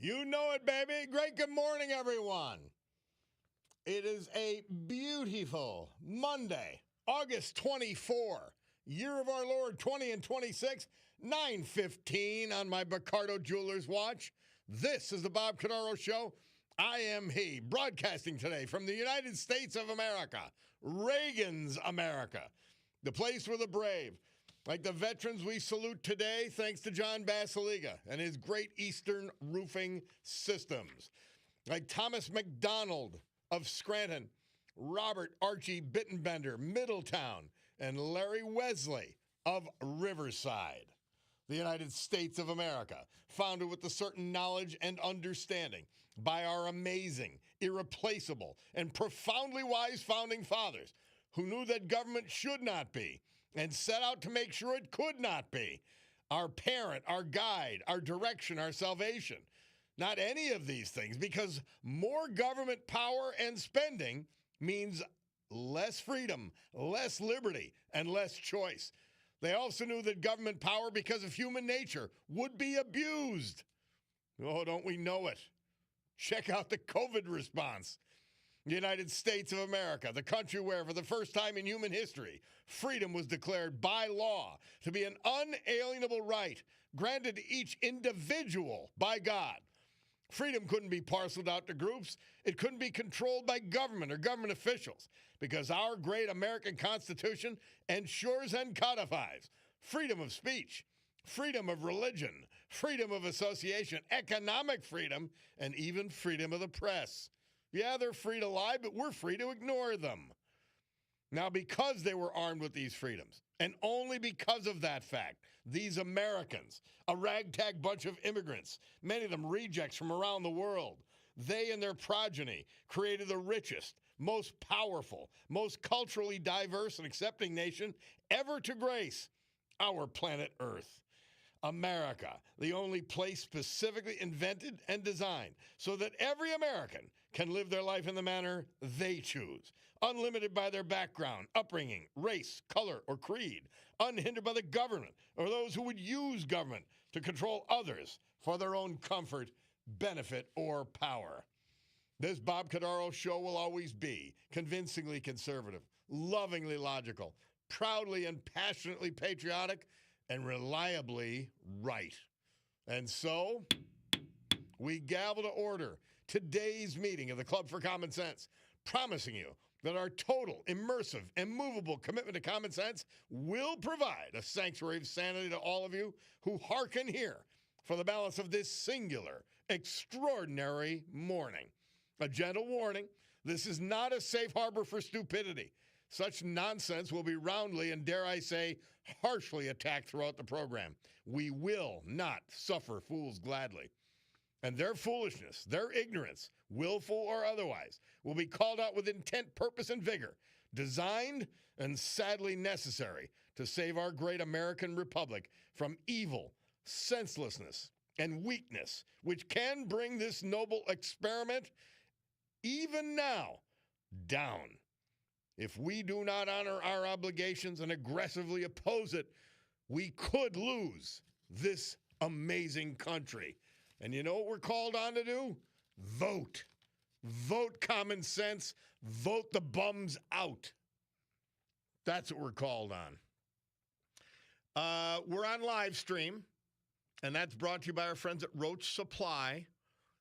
You know it, baby. Great good morning, everyone. It is a beautiful Monday, August 24, year of our Lord 20 and 26, 9:15 on my Bacardo Jewelers watch. This is the Bob Cordaro Show. I am he, broadcasting today from the United States of America, Reagan's America, the place for the brave. Like the veterans we salute today, thanks to John Basiliga and his Great Eastern Roofing Systems. Like Thomas McDonald of Scranton, Robert Archie Bittenbender, Middletown, and Larry Wesley of Riverside. The United States of America, founded with a certain knowledge and understanding by our amazing, irreplaceable, and profoundly wise founding fathers who knew that government should not be and set out to make sure it could not be our parent, our guide, our direction, our salvation. Not any of these things, because more government power and spending means less freedom, less liberty, and less choice. They also knew that government power, because of human nature, would be abused. Oh, don't we know it? Check out the COVID response. The United States of America, the country where, for the first time in human history, freedom was declared by law to be an unalienable right granted to each individual by God. Freedom couldn't be parceled out to groups. It couldn't be controlled by government or government officials, because our great American Constitution ensures and codifies freedom of speech, freedom of religion, freedom of association, economic freedom, and even freedom of the press. Yeah, they're free to lie, but we're free to ignore them. Now, because they were armed with these freedoms, and only because of that fact, these Americans, a ragtag bunch of immigrants, many of them rejects from around the world, they and their progeny created the richest, most powerful, most culturally diverse and accepting nation ever to grace our planet Earth. America, the only place specifically invented and designed so that every American can live their life in the manner they choose, unlimited by their background, upbringing, race, color, or creed, unhindered by the government or those who would use government to control others for their own comfort, benefit, or power. This Bob Cordaro Show will always be convincingly conservative, lovingly logical, proudly and passionately patriotic, and reliably right. And so, we gavel to order today's meeting of the Club for Common Sense, promising you that our total, immersive, immovable commitment to common sense will provide a sanctuary of sanity to all of you who hearken here for the balance of this singular, extraordinary morning. A gentle warning, this is not a safe harbor for stupidity. Such nonsense will be roundly and, dare I say, harshly attacked throughout the program. We will not suffer fools gladly. And their foolishness, their ignorance, willful or otherwise, will be called out with intent, purpose, and vigor, designed and sadly necessary to save our great American republic from evil, senselessness, and weakness, which can bring this noble experiment, even now, down. If we do not honor our obligations and aggressively oppose it, we could lose this amazing country. And you know what we're called on to do? Vote. Vote common sense. Vote the bums out. That's what we're called on. We're on live stream, and that's brought to you by our friends at Roach Supply,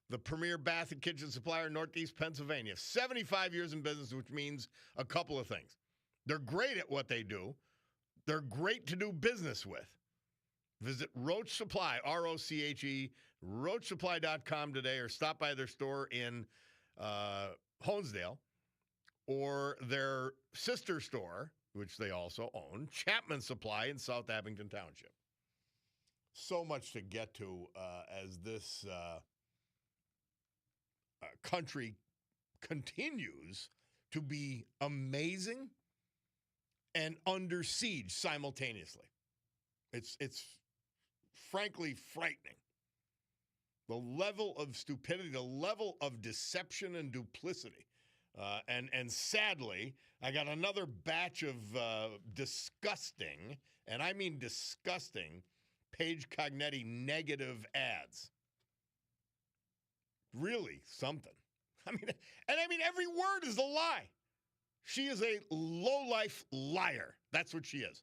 the premier bath and kitchen supplier in Northeast Pennsylvania. 75 years in business, which means a couple of things. They're great at what they do. They're great to do business with. Visit Roach Supply, R-O-C-H-E, roachsupply.com today, or stop by their store in Honesdale, or their sister store, which they also own, Chapman Supply in South Abington Township. So much to get to as this country continues to be amazing and under siege simultaneously. It's frankly frightening. The level of stupidity, the level of deception and duplicity. And sadly, I got another batch of disgusting, and I mean disgusting, Paige Cognetti negative ads. really something. I mean, every word is a lie. She is a low-life liar. That's what she is.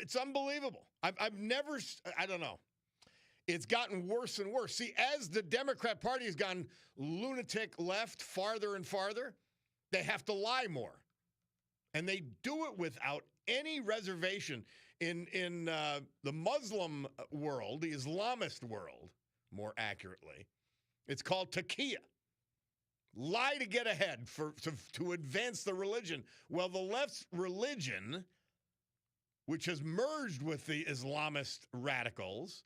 It's unbelievable. I've never, I don't know. It's gotten worse and worse. See, as the Democrat Party has gone lunatic left farther and farther, they have to lie more. And they do it without any reservation. In the Muslim world, the Islamist world, more accurately, it's called taqiyya. Lie to get ahead, to advance the religion. Well, the left's religion, which has merged with the Islamist radicals,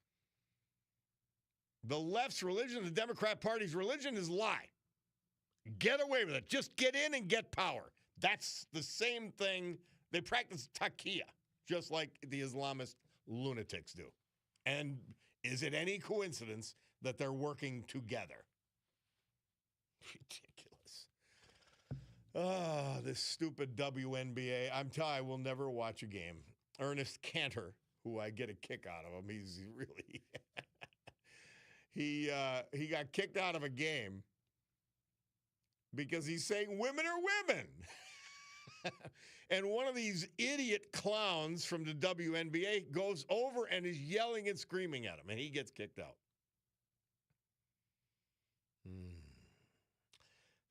the left's religion, the Democrat Party's religion is lie. Get away with it. Just get in and get power. That's the same thing. They practice taqiyya, just like the Islamist lunatics do. And is it any coincidence that they're working together? Ridiculous. Ah, this stupid WNBA. I'm telling you, I will never watch a game. Ernest Cantor, who I get a kick out of him, he's really... He got kicked out of a game because he's saying women are women. And one of these idiot clowns from the WNBA goes over and is yelling and screaming at him, and he gets kicked out.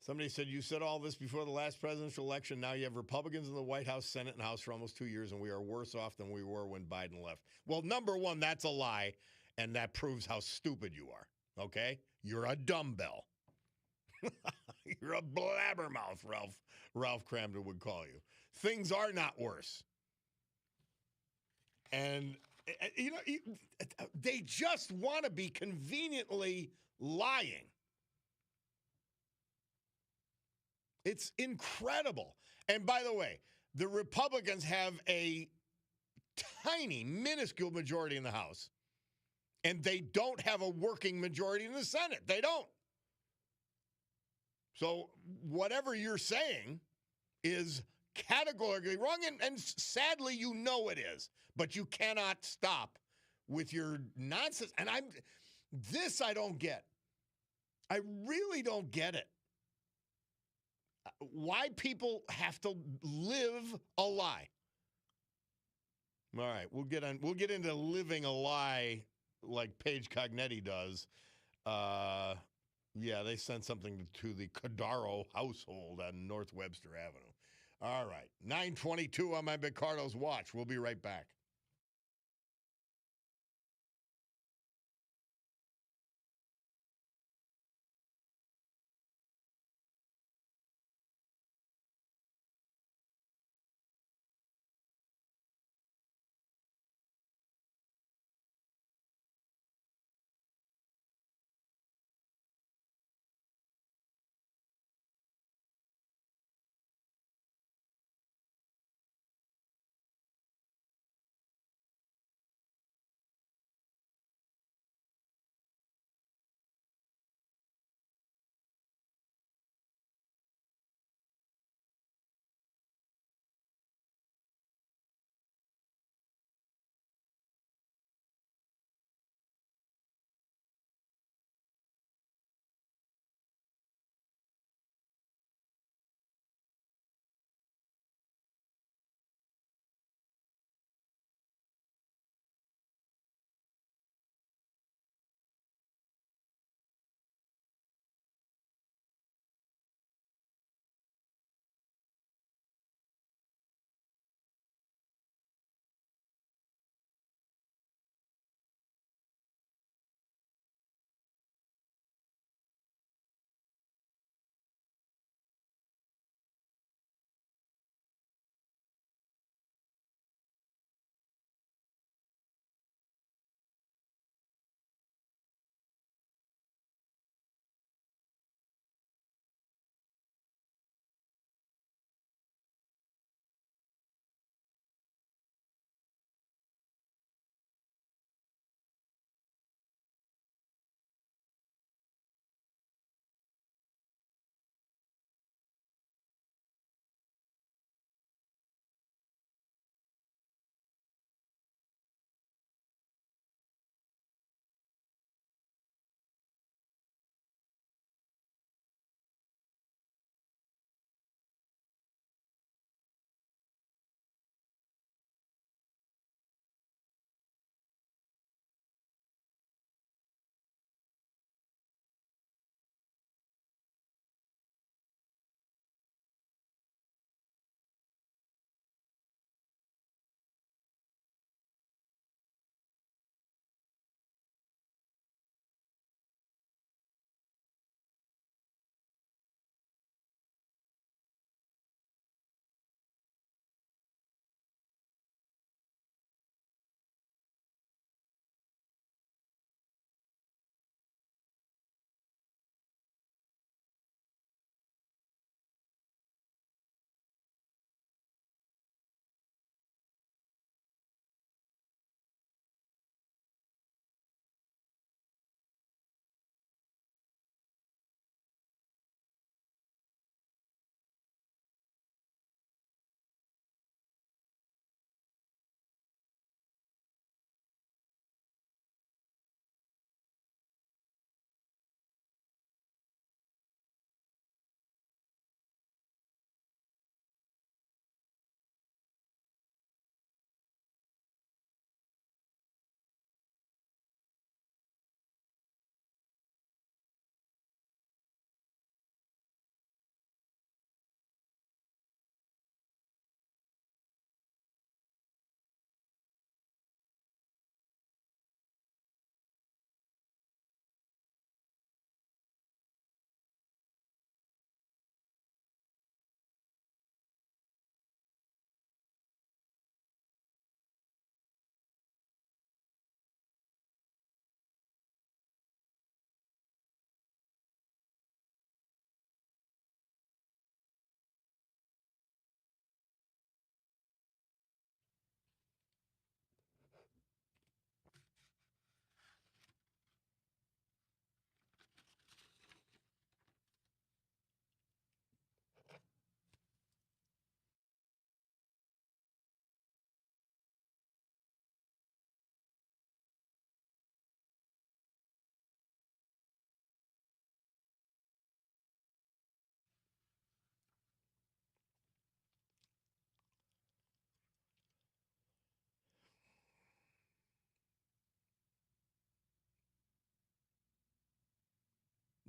Somebody said, you said all this before the last presidential election. Now you have Republicans in the White House, Senate, and House for almost 2 years, and we are worse off than we were when Biden left. Well, number one, that's a lie, and that proves how stupid you are, okay? You're a dumbbell. You're a blabbermouth, Ralph Cramden would call you. Things are not worse. And, you know, they just want to be conveniently lying. It's incredible. And by the way, the Republicans have a tiny, minuscule majority in the House, and they don't have a working majority in the Senate. They don't. So whatever you're saying is categorically wrong, and sadly, you know it is. But you cannot stop with your nonsense. And I don't get. I really don't get it. Why people have to live a lie. All right, we'll get into living a lie like Paige Cognetti does. Yeah, they sent something to the Cordaro household on North Webster Avenue. All right, 9:22 on my Ricardo's watch. We'll be right back.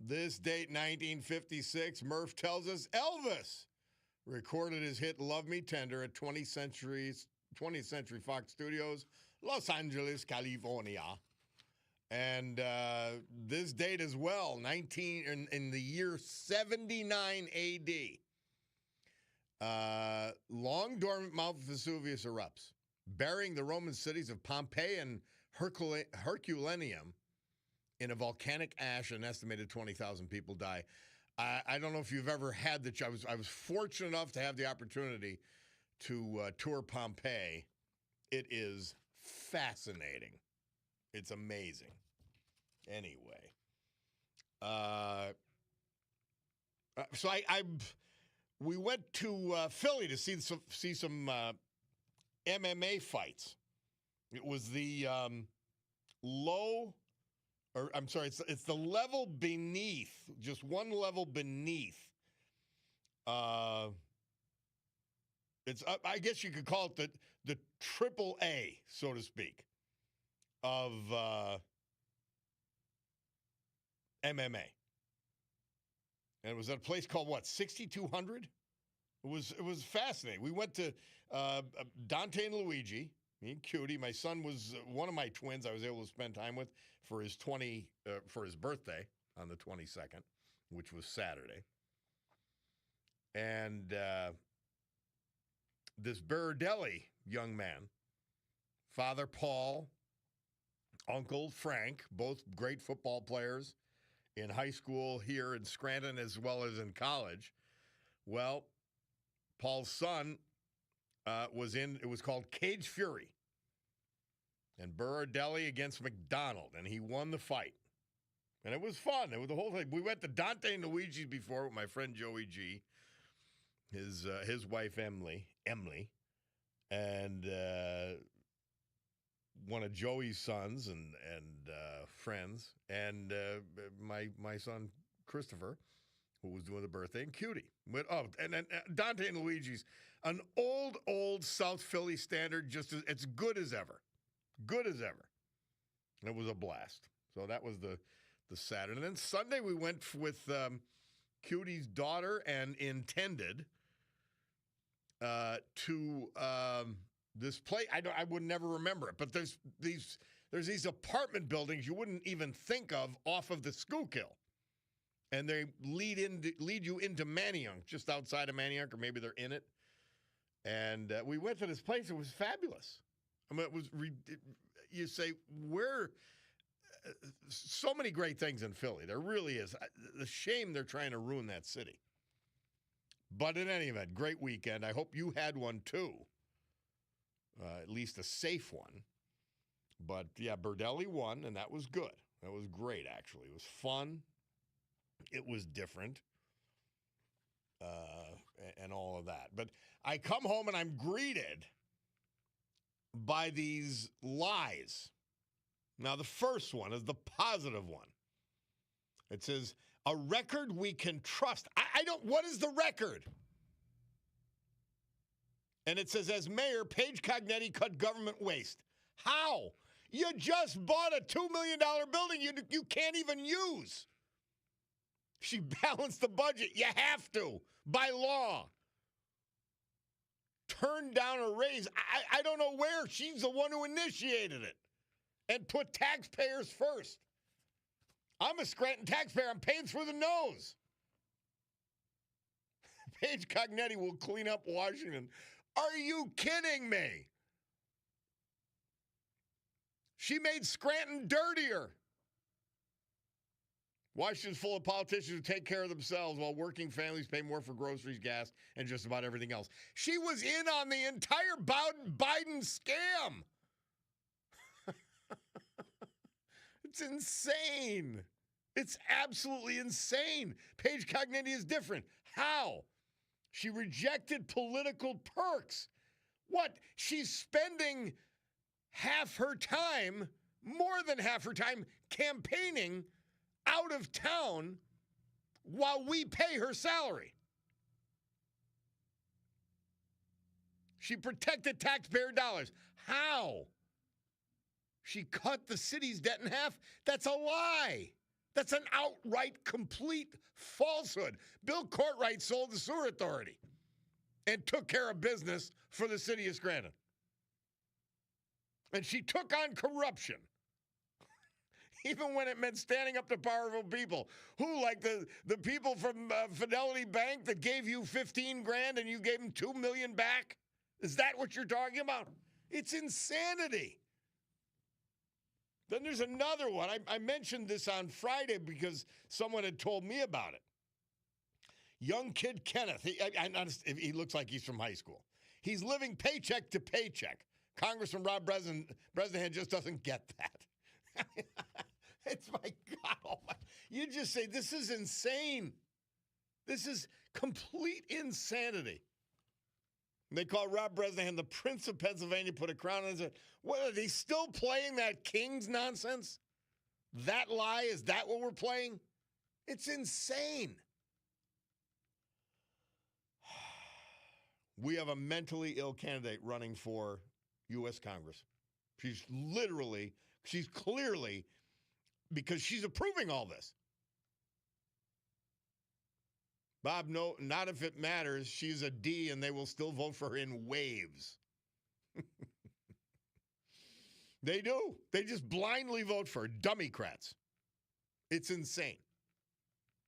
This date, 1956, Murph tells us Elvis recorded his hit Love Me Tender at 20th Century Fox Studios, Los Angeles, California. And this date as well, in the year 79 A.D., long dormant Mount Vesuvius erupts, burying the Roman cities of Pompeii and Herculaneum in a volcanic ash. An estimated 20,000 people die. I don't know if you've ever had I was fortunate enough to have the opportunity to tour Pompeii. It is fascinating. It's amazing. Anyway, so we went to Philly to see some MMA fights. It was the it's the level beneath, just one level beneath. It's I guess you could call it the triple A, so to speak, of MMA. And it was at a place called 6200? It was fascinating. We went to Dante and Luigi, me and Cutie. My son was one of my twins I was able to spend time with for his birthday on the 22nd, which was Saturday. And this Berardelli young man, Father Paul, Uncle Frank, both great football players in high school here in Scranton as well as in college. Well, Paul's son it was called Cage Fury. And Berardelli against McDonald, and he won the fight. And it was fun. It was the whole thing. We went to Dante and Luigi's before with my friend Joey G, his wife Emily, and one of Joey's sons and friends, and my son Christopher, who was doing the birthday, and Cutie. And then Dante and Luigi's, an old South Philly standard, it's good as ever. Good as ever. And it was a blast. So that was the Saturday. And then Sunday we went with Cutie's daughter and intended to this place. I would never remember it, but there's these apartment buildings you wouldn't even think of off of the Schuylkill. And they lead you into Manayunk, just outside of Manayunk, or maybe they're in it. And we went to this place. It was fabulous. I mean, you say, so many great things in Philly. There really is. The shame they're trying to ruin that city. But in any event, great weekend. I hope you had one too. At least a safe one. But yeah, Berardelli won, and that was good. That was great, actually. It was fun. It was different. And all of that. But I come home and I'm greeted by these lies. Now, the first one is the positive one. It says, a record we can trust. What is the record? And it says, as mayor, Paige Cognetti cut government waste. How? You just bought a $2 million building you can't even use. She balanced the budget. You have to, by law. Turned down a raise. I don't know where. She's the one who initiated it and put taxpayers first. I'm a Scranton taxpayer. I'm paying through the nose. Paige Cognetti will clean up Washington. Are you kidding me? She made Scranton dirtier. Washington's full of politicians who take care of themselves while working families pay more for groceries, gas, and just about everything else. She was in on the entire Biden scam. It's insane. It's absolutely insane. Paige Cognetti is different. How? She rejected political perks. What? She's spending half her time, more than half her time, campaigning out of town while we pay her salary. She protected taxpayer dollars. How? She cut the city's debt in half? That's a lie. That's an outright, complete falsehood. Bill Courtwright sold the sewer authority and took care of business for the city of Scranton. And she took on corruption, even when it meant standing up to powerful people. Who, like the people from Fidelity Bank that gave you 15 grand and you gave them 2 million back? Is that what you're talking about? It's insanity. Then there's another one. I mentioned this on Friday because someone had told me about it. Young kid Kenneth, he looks like he's from high school. He's living paycheck to paycheck. Congressman Rob Bresnahan just doesn't get that. It's my God. Oh my, you just say, this is insane. This is complete insanity. They call Rob Bresnahan the Prince of Pennsylvania, put a crown on his head. What, are they still playing that King's nonsense? That lie? Is that what we're playing? It's insane. We have a mentally ill candidate running for U.S. Congress. She's clearly, because she's approving all this. Bob, no, not if it matters. She's a D, and they will still vote for her in waves. They do. They just blindly vote for her. Dummycrats. It's insane.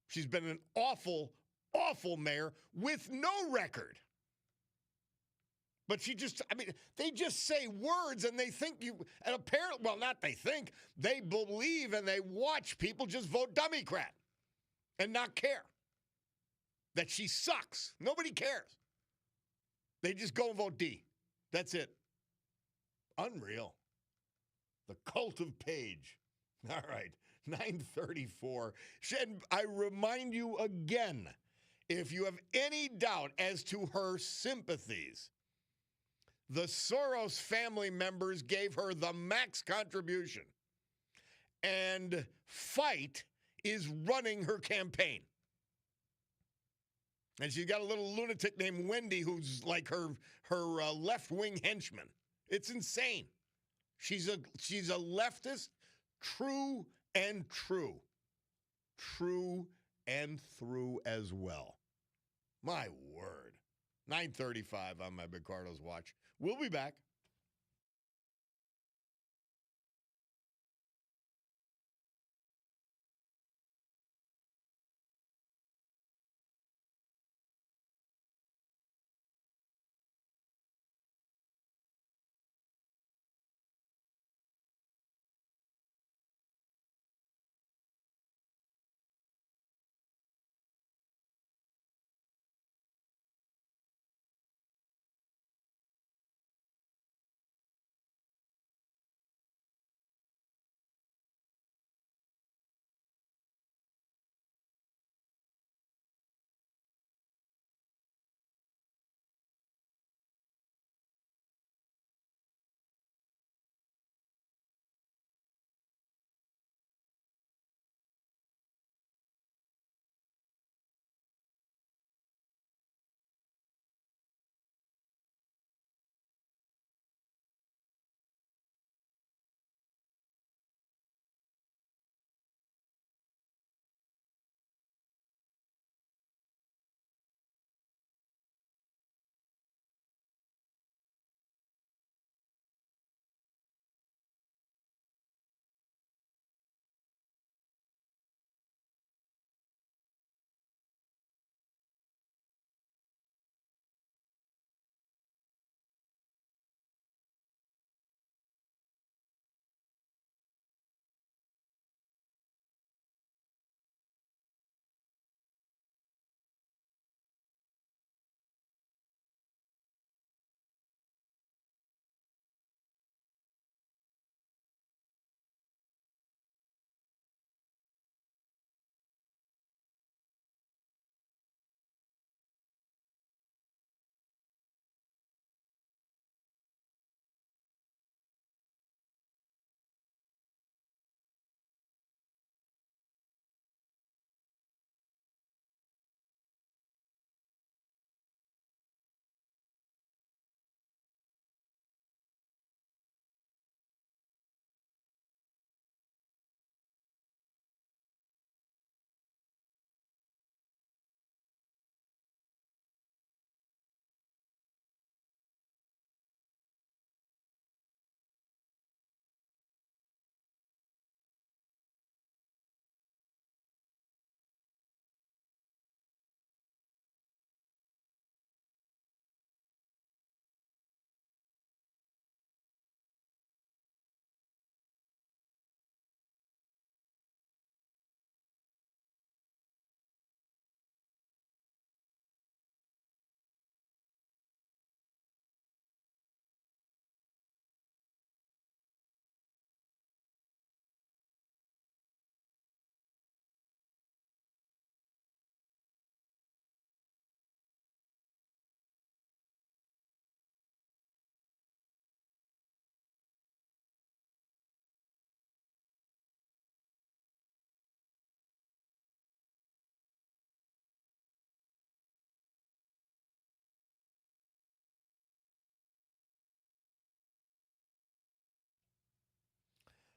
She's been an awful, awful mayor with no record. But they just say words and they think and apparently, well, not they think, they believe and they watch people just vote Dummycrat and not care that she sucks. Nobody cares. They just go and vote D. That's it. Unreal. The cult of Page. All right, 9:34. And I remind you again, if you have any doubt as to her sympathies, the Soros family members gave her the max contribution. And Fight is running her campaign. And she's got a little lunatic named Wendy who's like her left-wing henchman. It's insane. She's a leftist, true and true. True and through as well. My word. 9:35 on my Big Cardo's watch. We'll be back.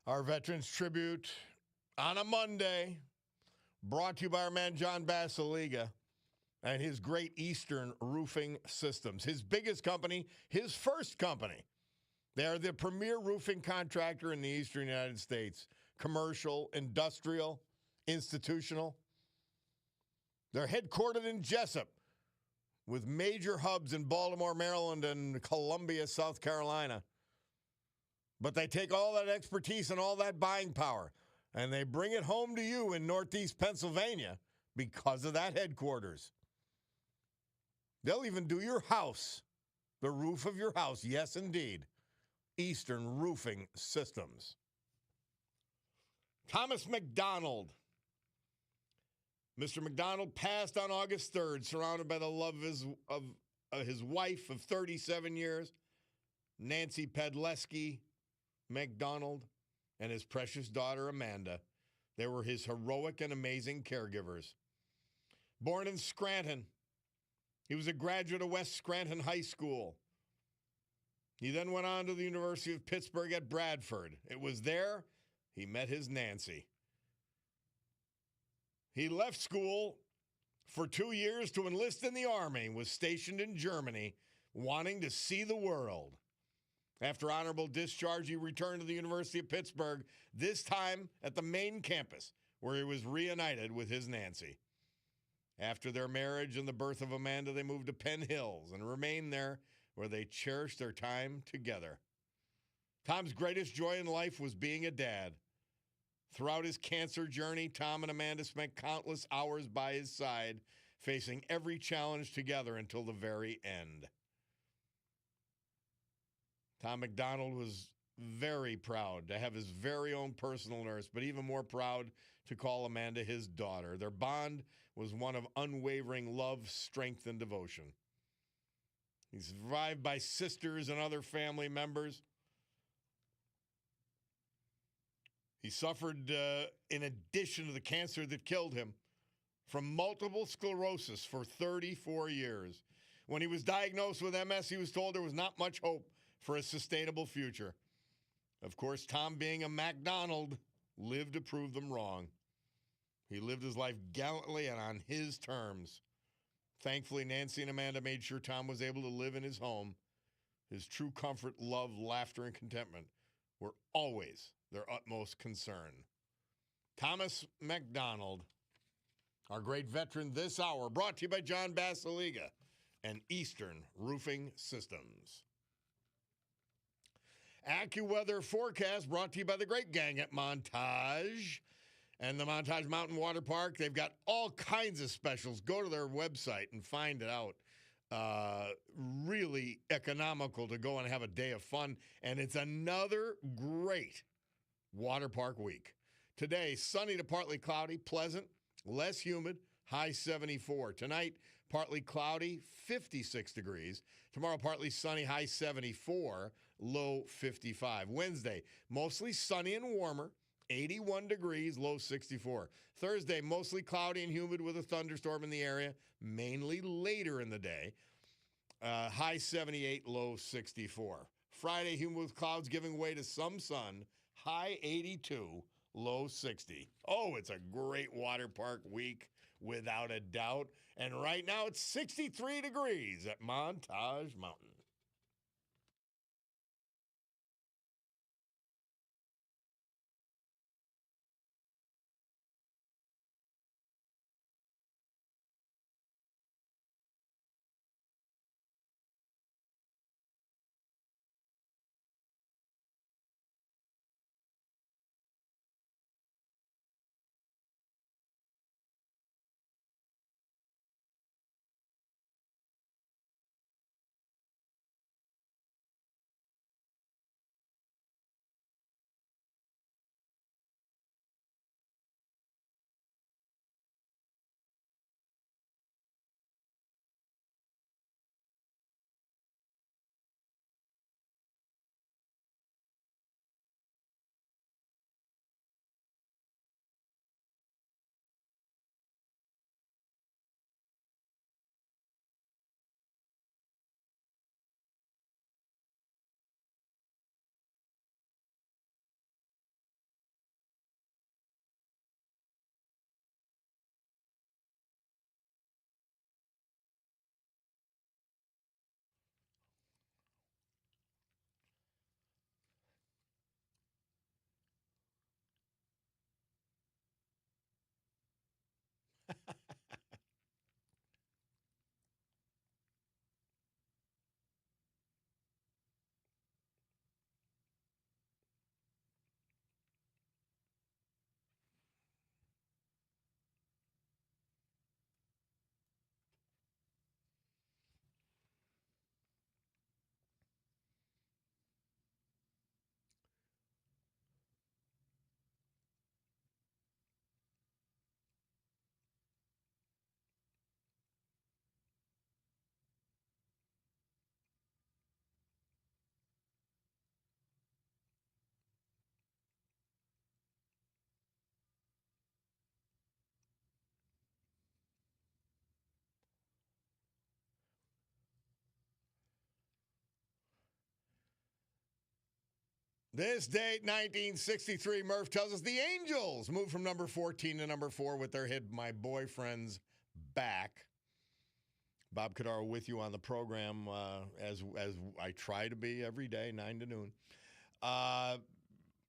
Our Veterans Tribute on a Monday, brought to you by our man John Basiliga and his Great Eastern Roofing Systems. His biggest company, his first company. They are the premier roofing contractor in the eastern United States. Commercial, industrial, institutional. They're headquartered in Jessup with major hubs in Baltimore, Maryland, and Columbia, South Carolina. But they take all that expertise and all that buying power, and they bring it home to you in Northeast Pennsylvania because of that headquarters. They'll even do your house, the roof of your house. Yes, indeed. Eastern Roofing Systems. Thomas McDonald. Mr. McDonald passed on August 3rd, surrounded by the love of his wife of 37 years, Nancy Pedleski McDonald, and his precious daughter, Amanda. They were his heroic and amazing caregivers. Born in Scranton, he was a graduate of West Scranton High School. He then went on to the University of Pittsburgh at Bradford. It was there he met his Nancy. He left school for 2 years to enlist in the Army, was stationed in Germany, wanting to see the world. After honorable discharge, he returned to the University of Pittsburgh, this time at the main campus, where he was reunited with his Nancy. After their marriage and the birth of Amanda, they moved to Penn Hills and remained there, where they cherished their time together. Tom's greatest joy in life was being a dad. Throughout his cancer journey, Tom and Amanda spent countless hours by his side, facing every challenge together until the very end. Tom McDonald was very proud to have his very own personal nurse, but even more proud to call Amanda his daughter. Their bond was one of unwavering love, strength, and devotion. He's survived by sisters and other family members. He suffered, in addition to the cancer that killed him, from multiple sclerosis for 34 years. When he was diagnosed with MS, he was told there was not much hope for a sustainable future. Of course, Tom, being a MacDonald, lived to prove them wrong. He lived his life gallantly and on his terms. Thankfully, Nancy and Amanda made sure Tom was able to live in his home. His true comfort, love, laughter, and contentment were always their utmost concern. Thomas McDonald, our great veteran this hour, brought to you by John Basiliga and Eastern Roofing Systems. AccuWeather forecast brought to you by the great gang at Montage and the Montage Mountain Water Park. They've got all kinds of specials. Go to their website and find it out. Really economical to go and have a day of fun. And it's another great water park week. Today, sunny to partly cloudy, pleasant, less humid, high 74. Tonight, partly cloudy, 56 degrees. Tomorrow, partly sunny, high 74, low 55. Wednesday, mostly sunny and warmer, 81 degrees, low 64. Thursday, mostly cloudy and humid with a thunderstorm in the area, mainly later in the day. High 78, low 64. Friday, humid with clouds giving way to some sun, high 82, low 60. Oh, it's a great water park week, without a doubt. And right now, it's 63 degrees at Montage Mountain. This date, 1963, Murph tells us the Angels moved from number 14 to number 4 with their hit My Boyfriend's Back. Bob Cordaro with you on the program as I try to be every day, 9 to noon.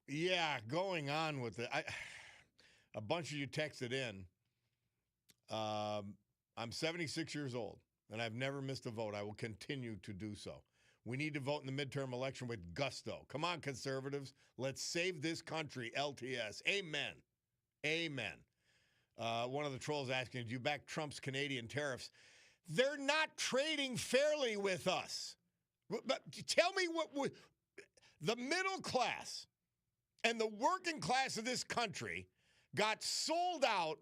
Yeah, going on with it. A bunch of you texted in. I'm 76 years old, and I've never missed a vote. I will continue to do so. We need to vote in the midterm election with gusto. Come on, conservatives. Let's save this country, LTS. Amen. Amen. One of the trolls asking, do you back Trump's Canadian tariffs? They're not trading fairly with us. But tell me what the middle class and the working class of this country got sold out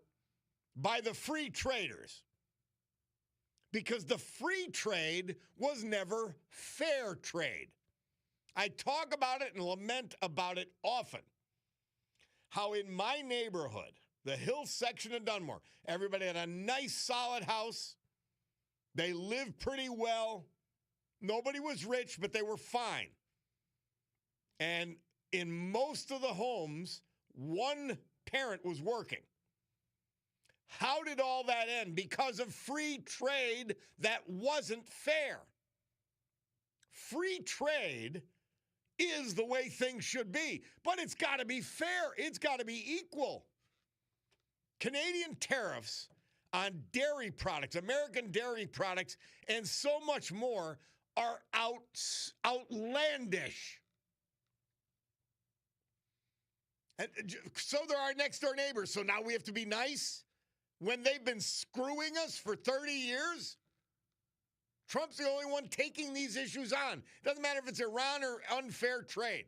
by the free traders because the free trade was never fair trade. I talk about it and lament about it often. How in my neighborhood, the Hill section of Dunmore, everybody had a nice solid house. They lived pretty well. Nobody was rich, but they were fine. And in most of the homes, one parent was working. How did all that end? Because of free trade that wasn't fair. Free trade is the way things should be, but it's got to be fair. It's got to be equal. Canadian tariffs on dairy products, American dairy products, and so much more are outlandish. And so they're our next door neighbors. So now we have to be nice when they've been screwing us for 30 years? Trump's the only one taking these issues on. Doesn't matter if it's Iran or unfair trade.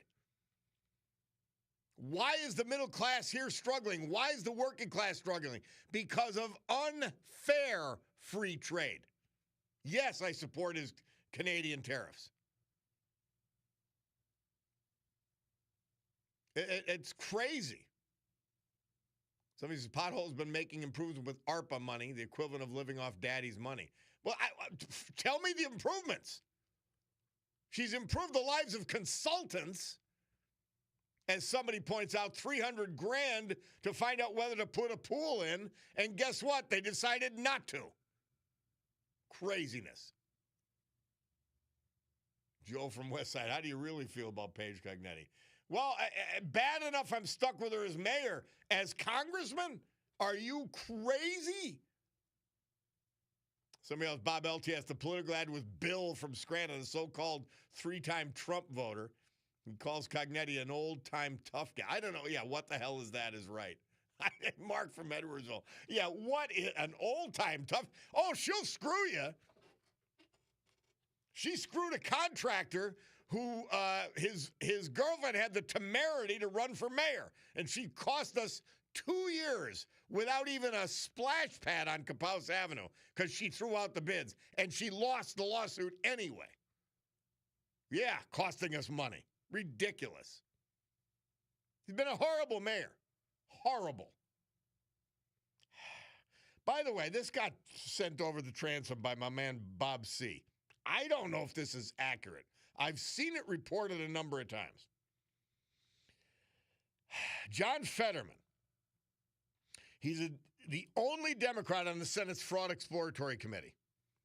Why is the middle class here struggling? Why is the working class struggling? Because of unfair free trade. Yes, I support his Canadian tariffs. It's crazy. Some of these potholes been making improvements with ARPA money, the equivalent of living off daddy's money. Well, tell me the improvements. She's improved the lives of consultants. As somebody points out, $300,000 to find out whether to put a pool in, and guess what? They decided not to. Craziness. Joe from Westside, how do you really feel about Paige Cognetti? Well, bad enough I'm stuck with her as mayor. As congressman? Are you crazy? Somebody else, Bob LTS, the political ad with Bill from Scranton, the so-called three-time Trump voter. He calls Cognetti an old-time tough guy. I don't know. Yeah, what the hell is that is right. Mark from Edwardsville. Yeah, what is an old-time tough? Oh, she'll screw you. She screwed a contractor who his girlfriend had the temerity to run for mayor. And she cost us 2 years without even a splash pad on Capouse Avenue because she threw out the bids. And she lost the lawsuit anyway. Yeah, costing us money. Ridiculous. He's been a horrible mayor. Horrible. By the way, this got sent over the transom by my man Bob C. I don't know if this is accurate. I've seen it reported a number of times. John Fetterman. He's the only Democrat on the Senate's Fraud Exploratory Committee.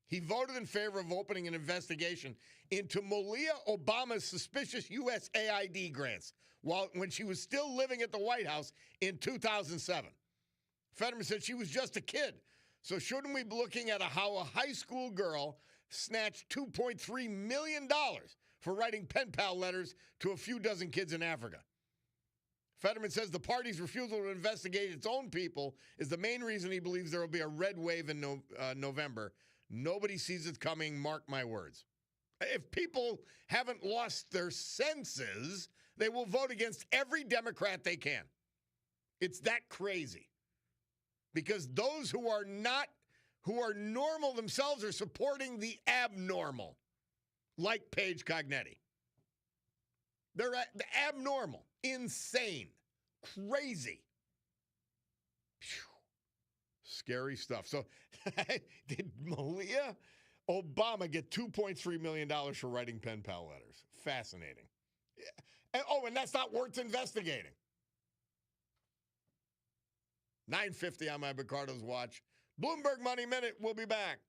He voted in favor of opening an investigation into Malia Obama's suspicious USAID grants when she was still living at the White House in 2007. Fetterman said she was just a kid. So shouldn't we be looking at how a high school girl snatched $2.3 million for writing pen pal letters to a few dozen kids in Africa? Fetterman says the party's refusal to investigate its own people is the main reason he believes there will be a red wave in November. Nobody sees it coming, mark my words. If people haven't lost their senses, they will vote against every Democrat they can. It's that crazy. Because those who are normal themselves are supporting the abnormal, like Paige Cognetti. They're abnormal, insane, crazy. Phew. Scary stuff. So did Malia Obama get $2.3 million for writing pen pal letters? Fascinating. And that's not worth investigating. 9:50 on my Ricardo's watch. Bloomberg Money Minute. We'll be back.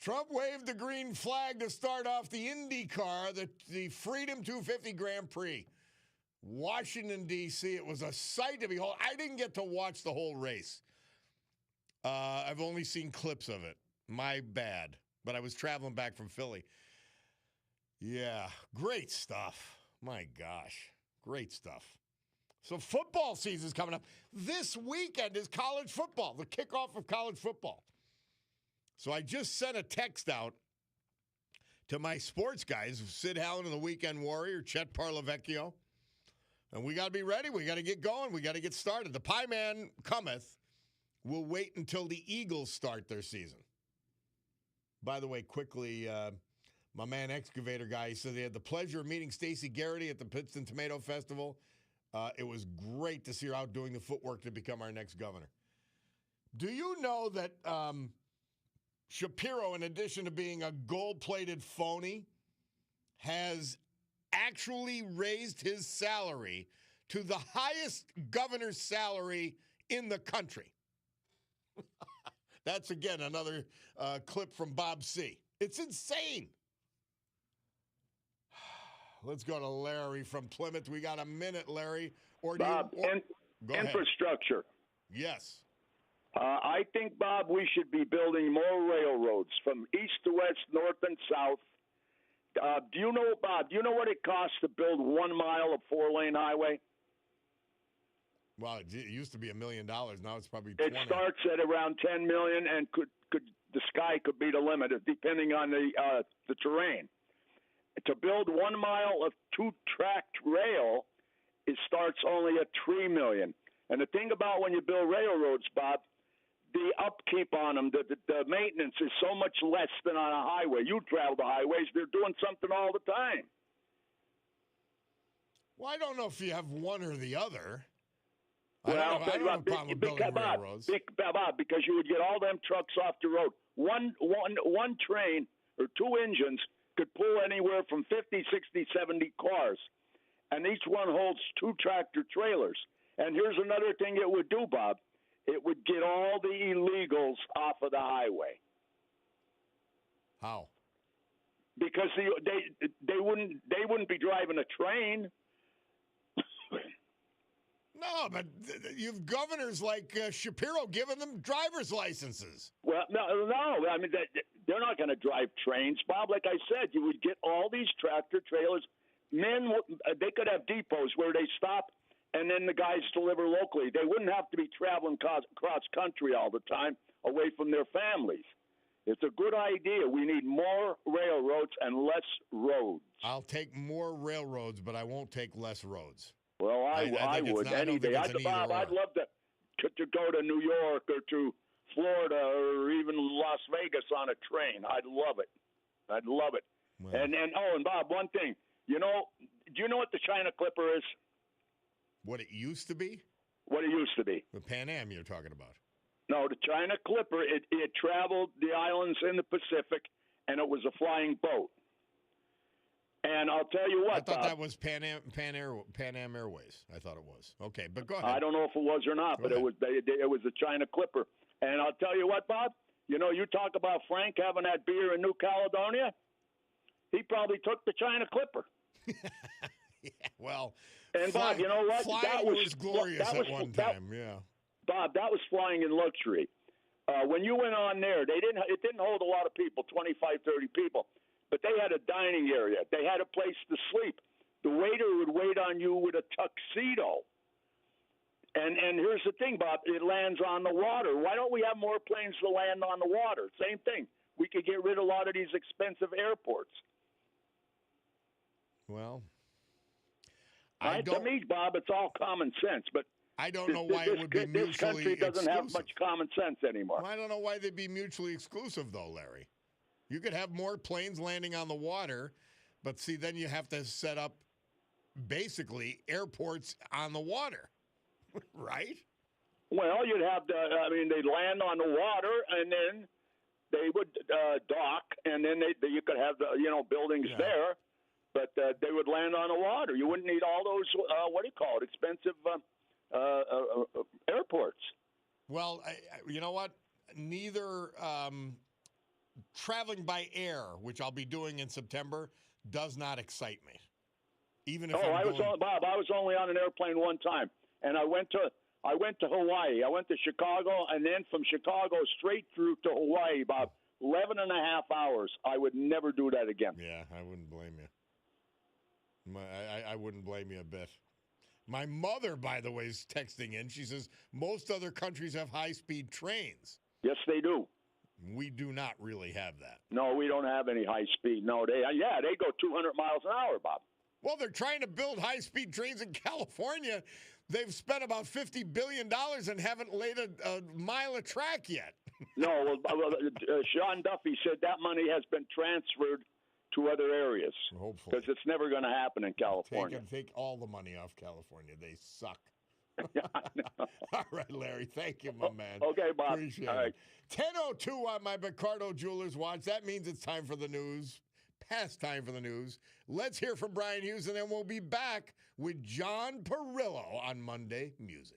Trump waved the green flag to start off the IndyCar, the Freedom 250 Grand Prix. Washington, D.C. It was a sight to behold. I didn't get to watch the whole race. I've only seen clips of it. My bad. But I was traveling back from Philly. Yeah, great stuff. My gosh, great stuff. So football season's coming up. This weekend is college football, the kickoff of college football. So I just sent a text out to my sports guys, Sid Hallen and the Weekend Warrior, Chet Parlavecchio. And we got to be ready. We got to get going. We got to get started. The Pie Man cometh. We'll wait until the Eagles start their season. By the way, quickly, my man Excavator Guy, he said they had the pleasure of meeting Stacey Garrity at the Pittston Tomato Festival. It was great to see her out doing the footwork to become our next governor. Do you know that Shapiro, in addition to being a gold-plated phony, has actually raised his salary to the highest governor's salary in the country? That's, again, another clip from Bob C. It's insane. Let's go to Larry from Plymouth. We got a minute, Larry. Bob, infrastructure. Yes. I think, Bob, we should be building more railroads from east to west, north and south. Do you know, Bob, what it costs to build 1 mile of 4-lane highway? Well, it used to be $1 million. Now it's probably 20. It starts at around $10 million, and the sky could be the limit, depending on the terrain. To build 1 mile of 2-tracked rail, it starts only at $3 million. And the thing about when you build railroads, Bob, the upkeep on them, the maintenance is so much less than on a highway. You travel the highways; they're doing something all the time. Well, I don't know if you have one or the other. Well, I don't have a problem with building railroads. Bob, because you would get all them trucks off the road. One train or 2 engines could pull anywhere from 50, 60, 70 cars, and each one holds 2 tractor trailers. And here's another thing it would do, Bob. It would get all the illegals off of the highway. How? Because they wouldn't be driving a train. No, but you've governors like Shapiro giving them driver's licenses. Well, no. I mean, they're not going to drive trains, Bob. Like I said, you would get all these tractor trailers. They could have depots where they stop, and then the guys deliver locally. They wouldn't have to be traveling cross country all the time away from their families. It's a good idea. We need more railroads and less roads. I'll take more railroads, but I won't take less roads. Well, I would any day. I'd love to go to New York or to Florida or even Las Vegas on a train. I'd love it. Well, and Bob, one thing. Do you know what the China Clipper is? What it used to be? What it used to be. The Pan Am you're talking about. No, the China Clipper, it traveled the islands in the Pacific, and it was a flying boat. And I'll tell you what, I thought Bob, that was Pan Am Airways. I thought it was. Okay, but go ahead. I don't know if it was or not, but it was the China Clipper. And I'll tell you what, Bob, you talk about Frank having that beer in New Caledonia. He probably took the China Clipper. Yeah, well, and Bob, you know what? Flying was glorious at one time. Yeah, Bob, that was flying in luxury. When you went on there, it didn't hold a lot of people, 25, 30 people, but they had a dining area. They had a place to sleep. The waiter would wait on you with a tuxedo. And here's the thing, Bob, it lands on the water. Why don't we have more planes to land on the water? Same thing. We could get rid of a lot of these expensive airports. Well, to me, Bob, it's all common sense, but I don't know why it would be mutually exclusive. This country doesn't have much common sense anymore. Well, I don't know why they'd be mutually exclusive, though, Larry. You could have more planes landing on the water, but see, then you have to set up basically airports on the water, right? Well, you'd have they'd land on the water, and then they would dock, and then you could have buildings there. But they would land on the water. You wouldn't need all those, expensive airports. Well, you know what? neither traveling by air, which I'll be doing in September, does not excite me. Even if I was only on an airplane one time, and I went to Hawaii. I went to Chicago, and then from Chicago straight through to Hawaii, about 11 and a half hours. I would never do that again. Yeah, I wouldn't blame you. I wouldn't blame you a bit. My mother, by the way, is texting in. She says most other countries have high-speed trains. Yes, they do. We do not really have that. No, we don't have any high speed. No, they go 200 miles an hour, Bob. Well, they're trying to build high-speed trains in California. They've spent about $50 billion and haven't laid a mile of track yet. No, Sean Duffy said that money has been transferred to other areas. Hopefully. Because it's never going to happen in California. Take all the money off California. They suck. Yeah, all right, Larry. Thank you, my man. Okay, Bob. Appreciate it. 10:02 on my Picardo Jewelers watch. That means it's time for the news. Past time for the news. Let's hear from Brian Hughes, and then we'll be back with John Perillo on Monday Musings.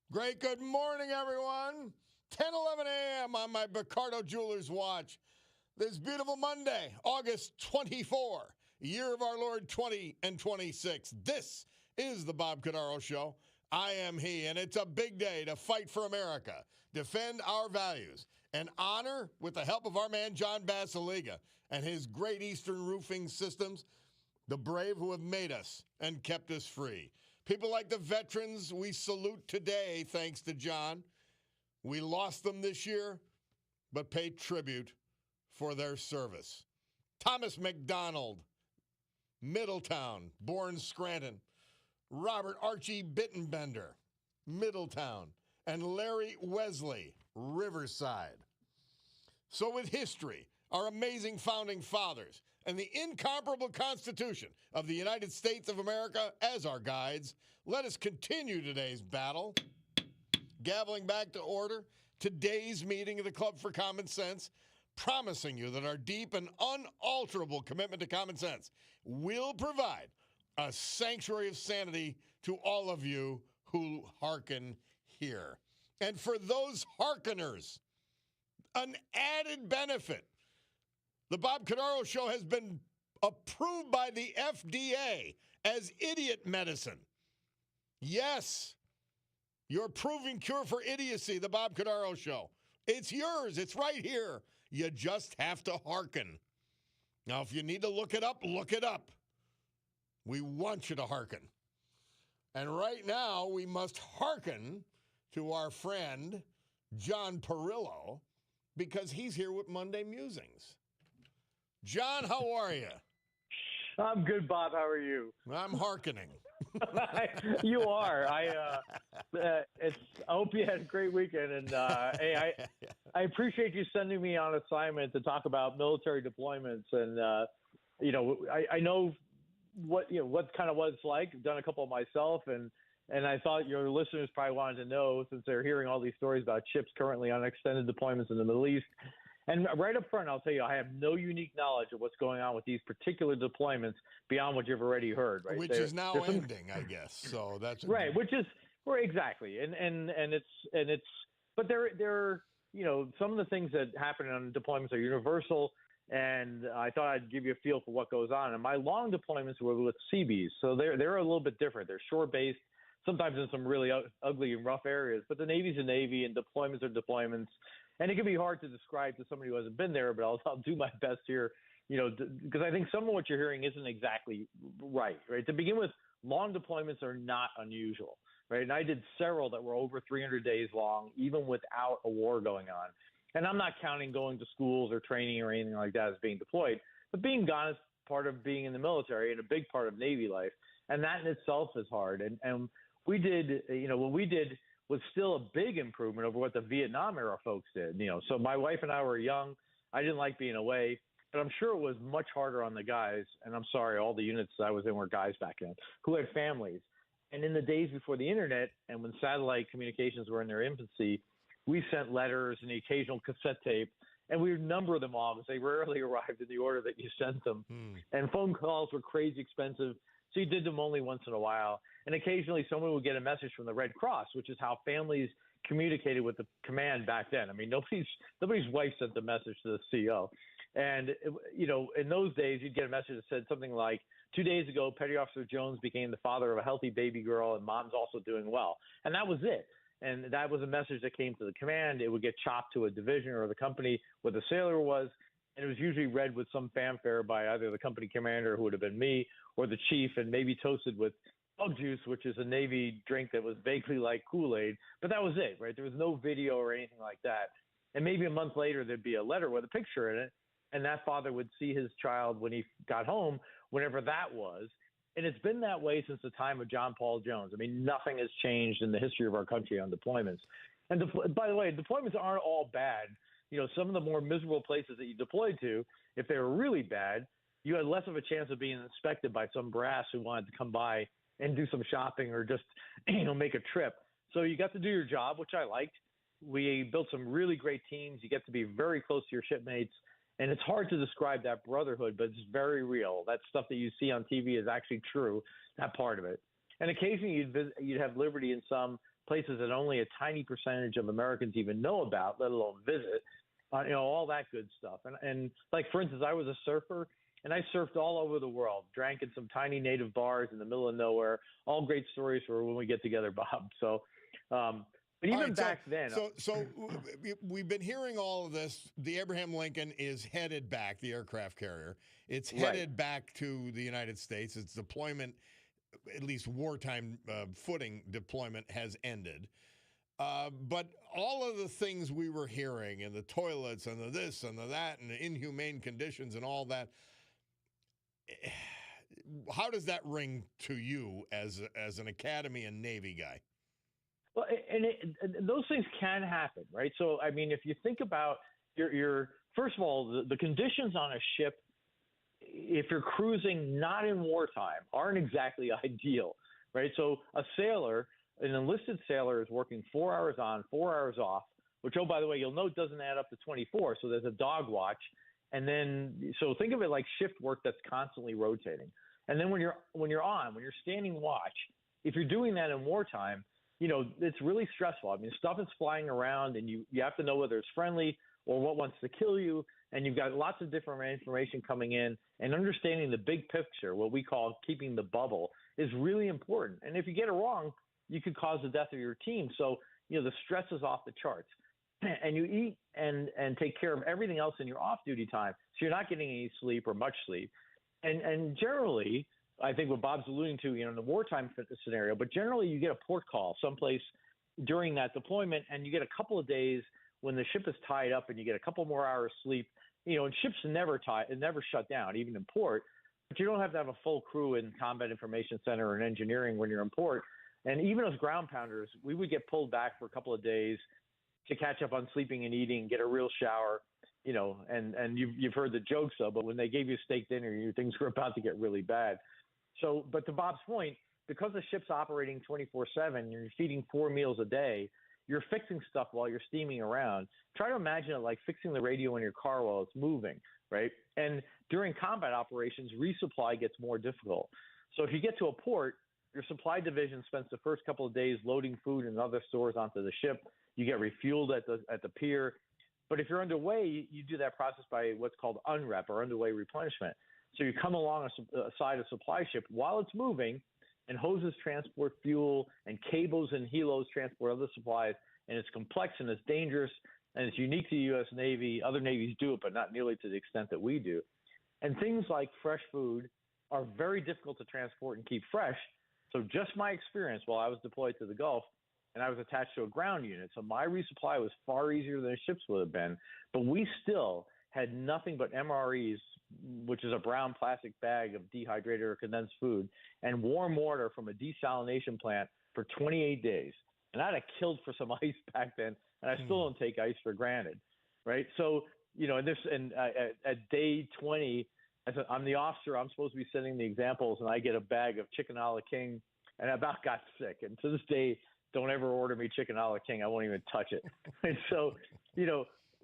Great good morning, everyone. 10:11 a.m. on my Cordaro Jewelers watch. This beautiful Monday, August 24, year of our Lord 2026. This is the Bob Cordaro Show. I am he, and it's a big day to fight for America, defend our values, and honor, with the help of our man John Basiliga and his Great Eastern Roofing Systems, the brave who have made us and kept us free. People like the veterans we salute today, thanks to John. We lost them this year, but pay tribute for their service. Thomas McDonald, Middletown, born Scranton. Robert Archie Bittenbender, Middletown. And Larry Wesley, Riverside. So with history, our amazing founding fathers, and the incomparable Constitution of the United States of America as our guides, let us continue today's battle. Gaveling back to order today's meeting of the Club for Common Sense, promising you that our deep and unalterable commitment to common sense will provide a sanctuary of sanity to all of you who hearken here. And for those hearkeners, an added benefit. The Bob Cordaro Show has been approved by the FDA as idiot medicine. Yes, your proven cure for idiocy, the Bob Cordaro Show. It's yours. It's right here. You just have to hearken. Now, if you need to look it up, look it up. We want you to hearken. And right now, we must hearken to our friend, John Perillo, because he's here with Monday Musings. John, how are you? I'm good, Bob. How are you? I'm hearkening. You are. I hope you had a great weekend, and hey, I appreciate you sending me on assignment to talk about military deployments, and I know what kind of what it's like. I've done a couple of myself, and I thought your listeners probably wanted to know, since they're hearing all these stories about ships currently on extended deployments in the Middle East. And right up front, I'll tell you, I have no unique knowledge of what's going on with these particular deployments beyond what you've already heard. Right, which is now ending, I guess. So that's right. Which is exactly, and it's, but there, some of the things that happen on deployments are universal. And I thought I'd give you a feel for what goes on. And my long deployments were with Seabees, so they're a little bit different. They're shore based, sometimes in some really ugly and rough areas. But the Navy's a Navy, and deployments are deployments. And it can be hard to describe to somebody who hasn't been there, but I'll do my best here, because I think some of what you're hearing isn't exactly right. To begin with, long deployments are not unusual, right? And I did several that were over 300 days long, even without a war going on. And I'm not counting going to schools or training or anything like that as being deployed, but being gone is part of being in the military and a big part of Navy life. And that in itself is hard. And we did, what we did was still a big improvement over what the Vietnam era folks did. So my wife and I were young. I didn't like being away, but I'm sure it was much harder on the guys. And I'm sorry, all the units I was in were guys back then who had families. And in the days before the internet and when satellite communications were in their infancy, we sent letters and the occasional cassette tape, and we would number them all because they rarely arrived in the order that you sent them. And phone calls were crazy expensive, so you did them only once in a while. And occasionally someone would get a message from the Red Cross, which is how families communicated with the command back then. I mean, nobody's wife sent a message to the CO. And, in those days, you'd get a message that said something like, 2 days ago, Petty Officer Jones became the father of a healthy baby girl, and mom's also doing well. And that was it. And that was a message that came to the command. It would get chopped to a division or the company where the sailor was, and it was usually read with some fanfare by either the company commander, who would have been me, or the chief, and maybe toasted with bug juice, which is a Navy drink that was vaguely like Kool-Aid. But that was it, right? There was no video or anything like that. And maybe a month later, there'd be a letter with a picture in it, and that father would see his child when he got home, whenever that was. And it's been that way since the time of John Paul Jones. I mean, nothing has changed in the history of our country on deployments. And by the way, deployments aren't all bad. Some of the more miserable places that you deployed to, if they were really bad, you had less of a chance of being inspected by some brass who wanted to come by and do some shopping or just, make a trip. So you got to do your job, which I liked. We built some really great teams. You get to be very close to your shipmates. And it's hard to describe that brotherhood, but it's very real. That stuff that you see on TV is actually true, that part of it. And occasionally you'd have liberty in some places that only a tiny percentage of Americans even know about, let alone visit. All that good stuff. And like, for instance, I was a surfer, and I surfed all over the world, drank in some tiny native bars in the middle of nowhere. All great stories for when we get together, Bob. So, but even back then. So we've been hearing all of this. The Abraham Lincoln is headed back, the aircraft carrier. It's headed back to the United States. Its deployment, at least wartime footing deployment, has ended. But all of the things we were hearing, and the toilets and the this and the that and the inhumane conditions and all that, how does that ring to you as an Academy and Navy guy? Well, and those things can happen, right? So, I mean, if you think about your first of all, the conditions on a ship, if you're cruising not in wartime, aren't exactly ideal, right? So a sailor, an enlisted sailor, is working 4 hours on, 4 hours off, which, oh, by the way, you'll note doesn't add up to 24. So there's a dog watch. And then, so think of it like shift work that's constantly rotating. And then when you're standing watch, if you're doing that in wartime, it's really stressful. I mean, stuff is flying around, and you have to know whether it's friendly or what wants to kill you. And you've got lots of different information coming in, and understanding the big picture, what we call keeping the bubble, is really important. And if you get it wrong, you could cause the death of your team. So, the stress is off the charts. And you eat and take care of everything else in your off-duty time, so you're not getting any sleep or much sleep. And generally, I think what Bob's alluding to, in the wartime scenario, but generally you get a port call someplace during that deployment, and you get a couple of days when the ship is tied up, and you get a couple more hours sleep. And ships never shut down, even in port. But you don't have to have a full crew in Combat Information Center and engineering when you're in port. And even as ground pounders, we would get pulled back for a couple of days to catch up on sleeping and eating, get a real shower, and you've heard the jokes though, but when they gave you a steak dinner, things were about to get really bad. So, but to Bob's point, because the ship's operating 24/7, you're feeding 4 meals a day, you're fixing stuff while you're steaming around. Try to imagine it like fixing the radio in your car while it's moving, right? And during combat operations, resupply gets more difficult. So if you get to a port, your supply division spends the first couple of days loading food and other stores onto the ship. You get refueled at the pier. But if you're underway, you do that process by what's called unrep, or underway replenishment. So you come along a side of supply ship while it's moving, and hoses transport fuel, and cables and helos transport other supplies, and it's complex and it's dangerous, and it's unique to the U.S. Navy. Other navies do it, but not nearly to the extent that we do. And things like fresh food are very difficult to transport and keep fresh. So just my experience while I was deployed to the Gulf, and I was attached to a ground unit, so my resupply was far easier than a ship's would have been, but we still had nothing but MREs, which is a brown plastic bag of dehydrated or condensed food, and warm water from a desalination plant for 28 days. And I'd have killed for some ice back then, and I still don't take ice for granted, right? So, at day 20, I'm the officer. I'm supposed to be setting the examples, and I get a bag of chicken a la king, and I about got sick. And to this day, don't ever order me chicken a la king. I won't even touch it. And so,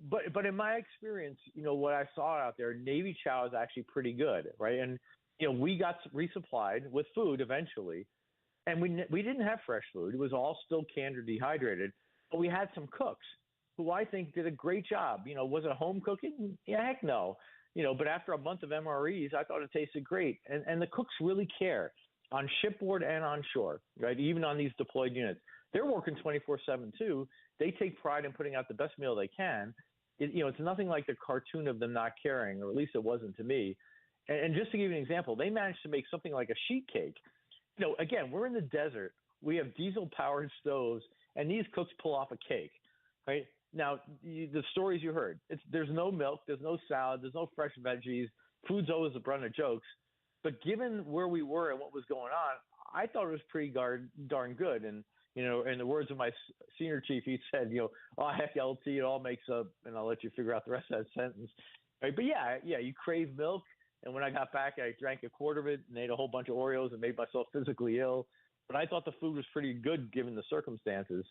but in my experience, what I saw out there, Navy chow is actually pretty good, right? And we got resupplied with food eventually, and we didn't have fresh food. It was all still canned or dehydrated, but we had some cooks who I think did a great job. Was it home cooking? Yeah, heck no. But after a month of MREs, I thought it tasted great. And the cooks really care on shipboard and on shore, right? Even on these deployed units. They're working 24/7 too. They take pride in putting out the best meal they can. It's nothing like the cartoon of them not caring, or at least it wasn't to me. And just to give you an example, they managed to make something like a sheet cake. Again, we're in the desert. We have diesel-powered stoves, and these cooks pull off a cake, right? Now, the stories you heard, there's no milk, there's no salad, there's no fresh veggies. Food's always the brunt of jokes. But given where we were and what was going on, I thought it was pretty darn good. And, in the words of my senior chief, he said, oh, heck, LT, it all makes up, and I'll let you figure out the rest of that sentence. Right? But yeah, you crave milk. And when I got back, I drank a quart of it and ate a whole bunch of Oreos and made myself physically ill. But I thought the food was pretty good given the circumstances.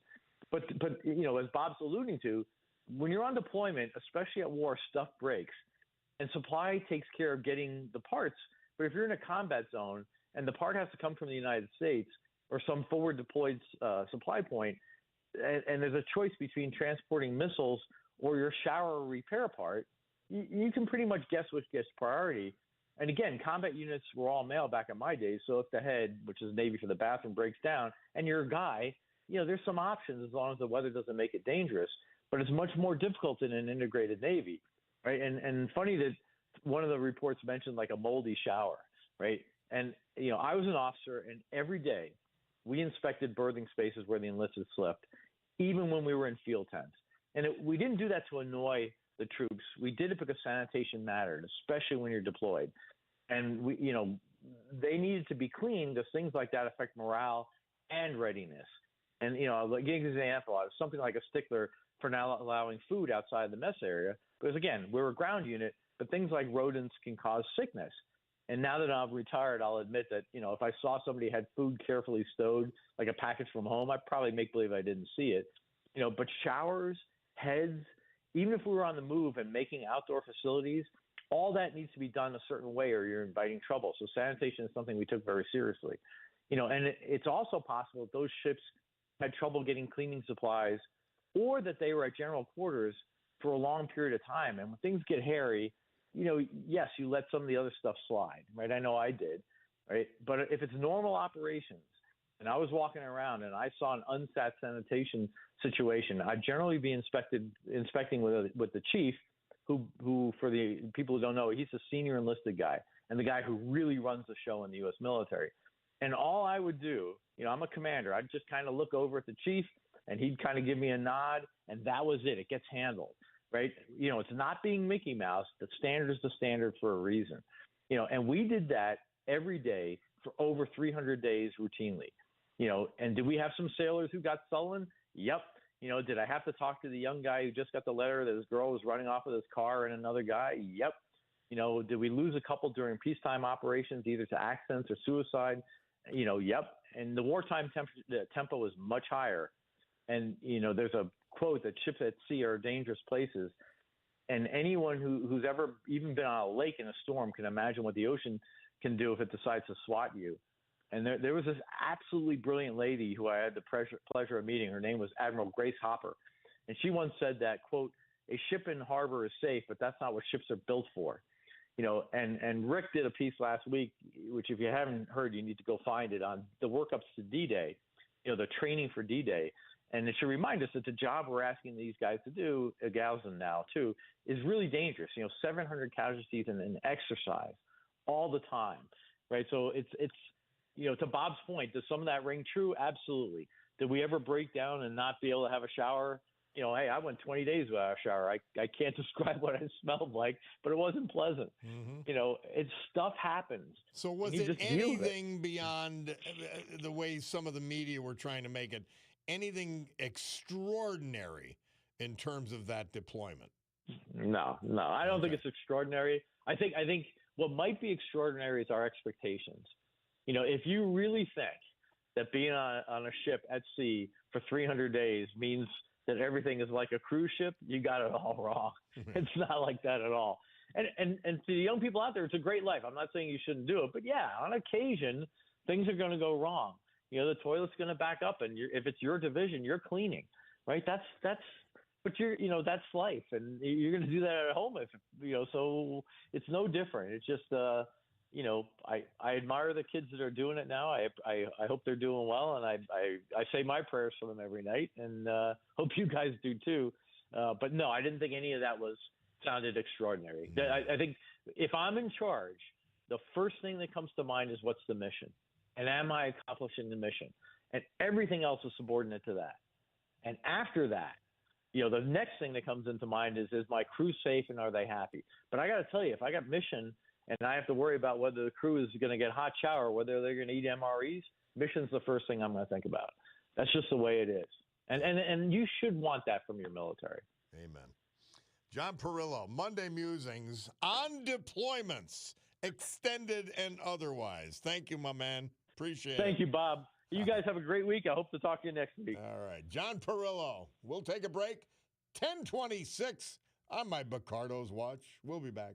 But as Bob's alluding to, when you're on deployment, especially at war, stuff breaks. And supply takes care of getting the parts. But if you're in a combat zone and the part has to come from the United States, or some forward deployed supply point, and there's a choice between transporting missiles or your shower repair part, you can pretty much guess which gets priority. And again, combat units were all male back in my days, so if the head, which is Navy for the bathroom, breaks down and you're a guy, there's some options as long as the weather doesn't make it dangerous. But it's much more difficult in an integrated Navy, right? And funny that one of the reports mentioned like a moldy shower, right? And I was an officer, and every day we inspected berthing spaces where the enlisted slept, even when we were in field tents. And we didn't do that to annoy the troops. We did it because sanitation mattered, especially when you're deployed. And they needed to be clean because things like that affect morale and readiness. And I'll give you an example. I was something like a stickler for not allowing food outside the mess area because, again, we're a ground unit, but things like rodents can cause sickness. And now that I'm retired, I'll admit that, if I saw somebody had food carefully stowed, like a package from home, I'd probably make believe I didn't see it. But showers, heads, even if we were on the move and making outdoor facilities, all that needs to be done a certain way or you're inviting trouble. So sanitation is something we took very seriously. And it's also possible that those ships had trouble getting cleaning supplies or that they were at general quarters for a long period of time. And when things get hairy, yes, you let some of the other stuff slide, right? I know I did, right? But if it's normal operations and I was walking around and I saw an unsat sanitation situation, I'd generally be inspecting with the chief, who for the people who don't know, he's a senior enlisted guy and the guy who really runs the show in the U.S. military. And all I would do, I'm a commander, I'd just kind of look over at the chief and he'd kind of give me a nod, and that was it. It gets handled. Right? It's not being Mickey Mouse. The standard is the standard for a reason. And we did that every day for over 300 days routinely. And did we have some sailors who got sullen? Yep. Did I have to talk to the young guy who just got the letter that his girl was running off with his car and another guy? Yep. Did we lose a couple during peacetime operations, either to accidents or suicide? Yep. And the wartime tempo was much higher. And, there's a quote that ships at sea are dangerous places. And anyone who's ever even been on a lake in a storm can imagine what the ocean can do if it decides to swat you. And there was this absolutely brilliant lady who I had the pleasure of meeting. Her name was Admiral Grace Hopper. And she once said that, quote, a ship in harbor is safe, but that's not what ships are built for. And Rick did a piece last week, which if you haven't heard, you need to go find it, on the workups to D-Day, the training for D-Day. And it should remind us that the job we're asking these guys to do, gals and now too, is really dangerous. 700 casualties in an exercise all the time, right? So it's to Bob's point, does some of that ring true? Absolutely. Did we ever break down and not be able to have a shower? Hey, I went 20 days without a shower. I can't describe what it smelled like, but it wasn't pleasant. It's stuff happens. So was it anything beyond the way some of the media were trying to make it? Anything extraordinary in terms of that deployment? No, I don't think it's extraordinary. I think what might be extraordinary is our expectations. If you really think that being on a ship at sea for 300 days means that everything is like a cruise ship, you got it all wrong. It's not like that at all. And to the young people out there, it's a great life. I'm not saying you shouldn't do it, but yeah, on occasion, things are going to go wrong. The toilet's going to back up, and if it's your division, you're cleaning, right? That's that's life, and you're going to do that at home so it's no different. It's just I admire the kids that are doing it now. I hope they're doing well, and I say my prayers for them every night, and hope you guys do too. But no, I didn't think any of that sounded extraordinary. I think if I'm in charge, the first thing that comes to mind is what's the mission. And am I accomplishing the mission? And everything else is subordinate to that. And after that, the next thing that comes into mind is my crew safe and are they happy? But I got to tell you, if I got mission and I have to worry about whether the crew is going to get hot shower, whether they're going to eat MREs, mission's the first thing I'm going to think about. That's just the way it is. And you should want that from your military. Amen. John Perillo, Monday Musings on deployments, extended and otherwise. Thank you, my man. Appreciate it. Thank you, Bob. You guys have a great week. I hope to talk to you next week. All right. John Perillo. We'll take a break. 10:26 on my Bacardo's watch. We'll be back.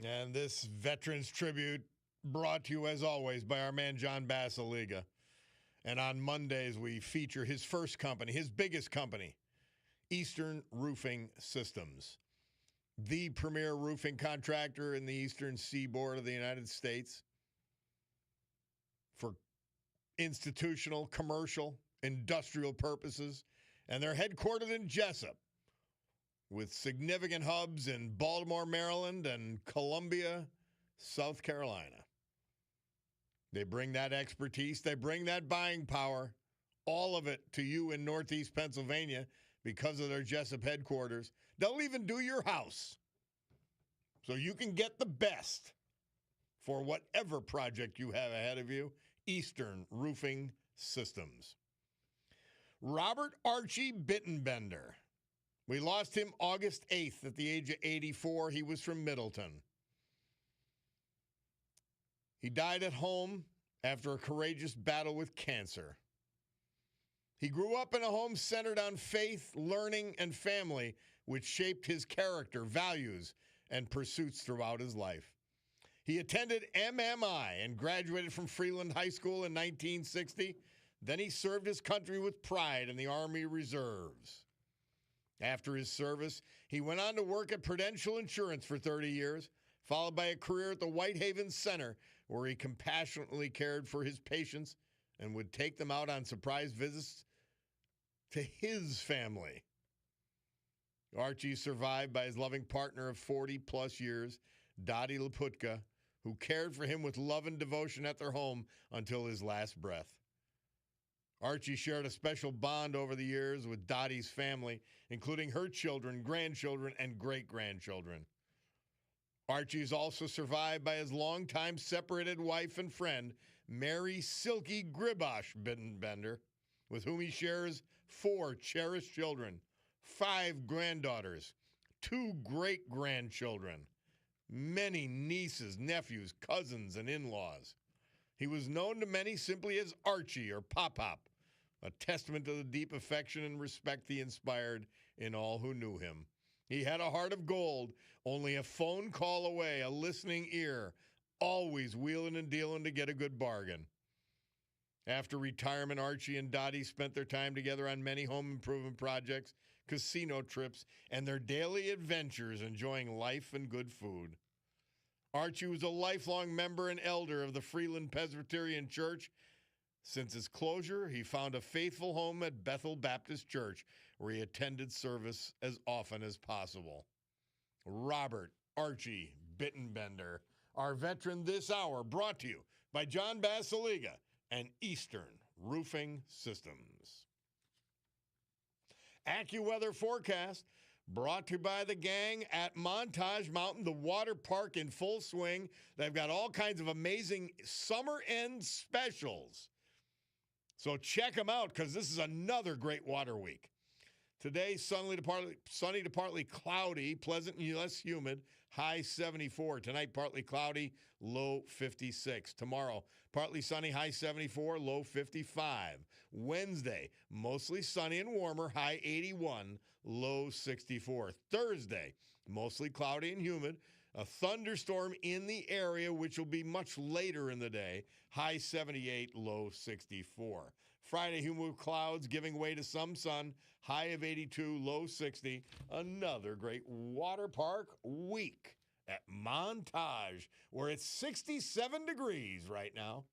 And this Veterans Tribute brought to you, as always, by our man John Basiliga. And on Mondays, we feature his first company, his biggest company, Eastern Roofing Systems, the premier roofing contractor in the eastern seaboard of the United States for institutional, commercial, industrial purposes. And they're headquartered in Jessup with significant hubs in Baltimore, Maryland, and Columbia, South Carolina. They bring that expertise, they bring that buying power, all of it to you in Northeast Pennsylvania because of their Jessup headquarters. They'll even do your house so you can get the best for whatever project you have ahead of you. Eastern Roofing Systems. Robert Archie Bittenbender. We lost him August 8th at the age of 84. He was from Middleton. He died at home after a courageous battle with cancer. He grew up in a home centered on faith, learning, and family, which shaped his character, values, and pursuits throughout his life. He attended MMI and graduated from Freeland High School in 1960. Then he served his country with pride in the Army Reserves. After his service, he went on to work at Prudential Insurance for 30 years, followed by a career at the Whitehaven Center, where he compassionately cared for his patients and would take them out on surprise visits to his family. Archie is survived by his loving partner of 40-plus years, Dottie Laputka, who cared for him with love and devotion at their home until his last breath. Archie shared a special bond over the years with Dottie's family, including her children, grandchildren, and great-grandchildren. Archie is also survived by his longtime separated wife and friend, Mary Silky Gribosh Bittenbender, with whom he shares 4 cherished children, 5 granddaughters, 2 great-grandchildren, many nieces, nephews, cousins, and in-laws. He was known to many simply as Archie or Pop-Pop, a testament to the deep affection and respect he inspired in all who knew him. He had a heart of gold, only a phone call away, a listening ear, always wheeling and dealing to get a good bargain. After retirement, Archie and Dottie spent their time together on many home improvement projects, casino trips, and their daily adventures enjoying life and good food. Archie was a lifelong member and elder of the Freeland Presbyterian Church. Since its closure, he found a faithful home at Bethel Baptist Church, where he attended service as often as possible. Robert Archie Bittenbender, our veteran this hour, brought to you by John Basiliga and Eastern Roofing Systems. AccuWeather forecast brought to you by the gang at Montage Mountain, the water park in full swing. They've got all kinds of amazing summer end specials. So check them out because this is another great water week. Today, sunny to partly cloudy, pleasant and less humid, high 74. Tonight, partly cloudy, low 56. Tomorrow, partly sunny, high 74, low 55. Wednesday, mostly sunny and warmer, high 81, low 64. Thursday, mostly cloudy and humid, a thunderstorm in the area, which will be much later in the day, high 78, low 64. Friday, humid clouds giving way to some sun, high of 82, low 60. Another great water park week at Montage, where it's 67 degrees right now.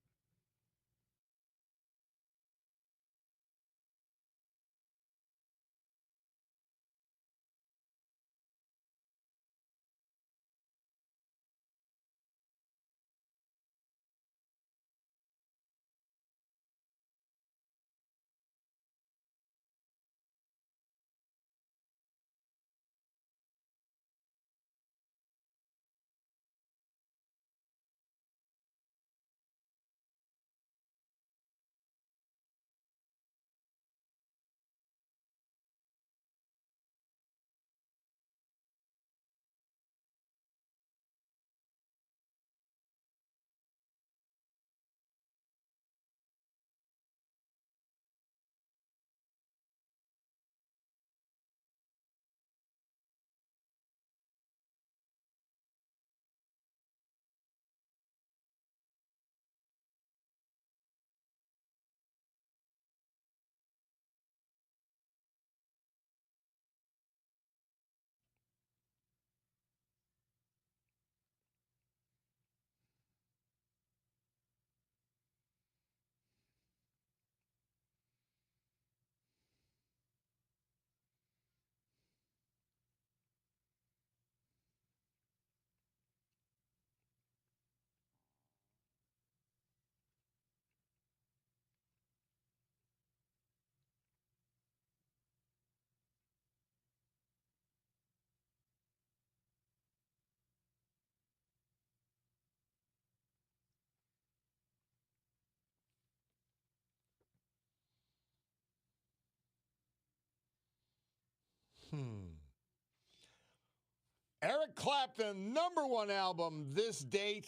Eric Clapton, number one album this date,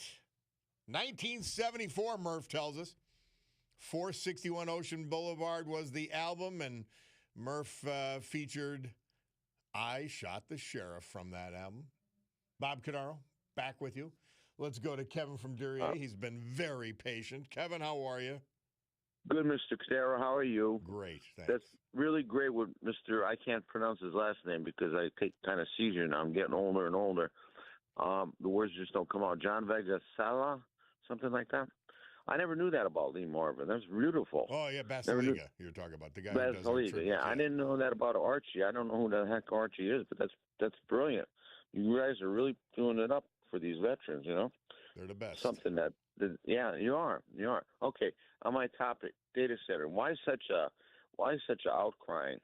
1974, Murph tells us. 461 Ocean Boulevard was the album, and Murph featured I Shot the Sheriff from that album. Bob Cordaro, back with you. Let's go to Kevin from Duryea. He's been very patient. Kevin, how are you? Good, Mr. Cordaro. How are you? Great, thanks. That's really great with Mr. I can't pronounce his last name because I take kind of seizure now. I'm getting older and older. The words just don't come out. John Vega Sala, something like that. I never knew that about Lee Marvin. That's beautiful. Oh, yeah, Basiliga. You're talking about the guy who does Basiliga, yeah. I didn't know that about Archie. I don't know who the heck Archie is, but that's brilliant. You guys are really doing it up for these veterans, you know? They're the best. Something that yeah, you are. You are. Okay, on my topic, data center. Why such a outcrying?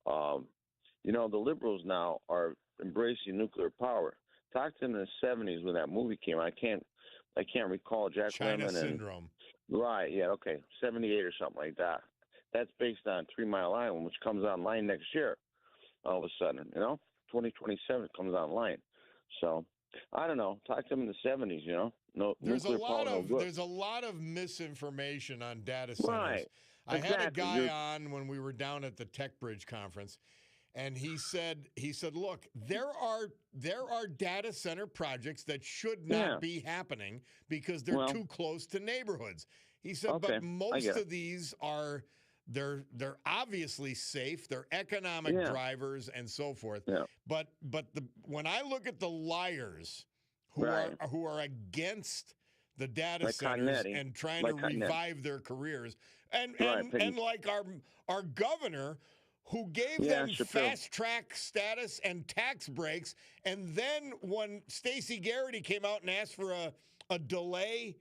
You know, the liberals now are embracing nuclear power. Talk to them in the 70s when that movie came. I can't recall Jack China Lemmon Syndrome. Right, yeah, okay. 78 or something like that. That's based on 3 Mile Island, which comes online next year. All of a sudden, you know? 2027 it comes online. So I don't know. Talk to them in the 70s, you know. No, there's a lot power, of there's a lot of misinformation on data centers. Right. I exactly. had a guy on when we were down at the Tech Bridge conference, and he said, look, there are data center projects that should not be happening because they're too close to neighborhoods. He said, but most of these are they're obviously safe, they're economic drivers and so forth. Yeah. But when I look at the liars who are against the data centers and trying to revive their careers, and like our governor who gave them fast track status and tax breaks, and then when Stacey Garrity came out and asked for a delay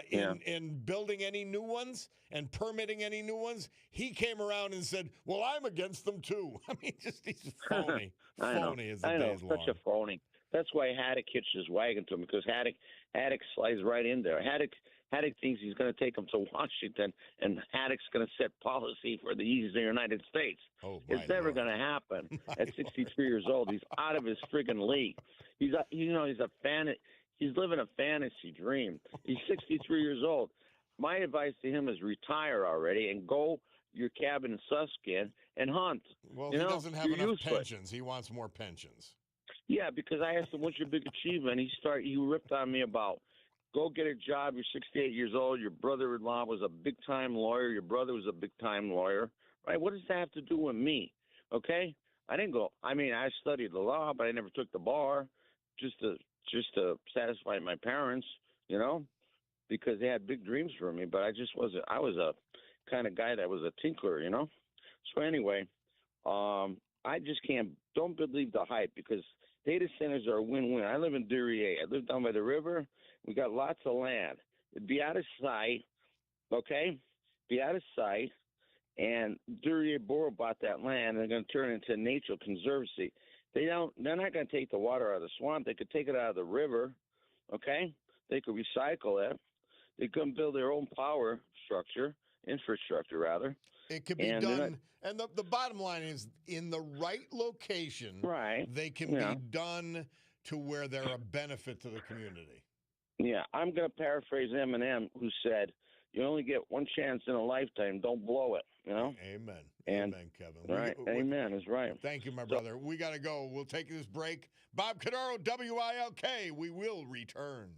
in building any new ones and permitting any new ones, he came around and said, well, I'm against them too. I mean, he's phony. Phony as the day's long. Such a phony. That's why Haddock hitched his wagon to him, because Haddock slides right in there. Haddock thinks he's going to take him to Washington, and Haddock's going to set policy for the United States. Oh, it's never going to happen. At 63 years old, he's out of his friggin' league. He's a fan. He's living a fantasy dream. He's 63 years old. My advice to him is retire already and go your cabin in Susquehanna and hunt. Well, he doesn't have enough pensions. He wants more pensions. Yeah, because I asked him, what's your big achievement? He ripped on me about, go get a job. You're 68 years old. Your brother-in-law was a big-time lawyer. Your brother was a big-time lawyer. Right? What does that have to do with me? Okay? I didn't go. I mean, I studied the law, but I never took the bar just to satisfy my parents, you know, because they had big dreams for me. But I was a kind of guy that was a tinkerer, you know. So anyway, I just don't believe the hype, because data centers are a win-win. I live in Duryea. I live down by the river. We got lots of land. It'd be out of sight, okay? Be out of sight. And Duryea Borough bought that land, and they're going to turn it into a nature conservancy. They're not going to take the water out of the swamp. They could take it out of the river, okay? They could recycle it. They could build their own power infrastructure rather. It could be done, and the bottom line is, in the right location, they can be done to where they're a benefit to the community. Yeah, I'm going to paraphrase Eminem, who said, you only get one chance in a lifetime, don't blow it, you know? Amen. Amen, Kevin. Right, amen is right. Thank you, my brother. We got to go. We'll take this break. Bob Cordaro, WILK. We will return.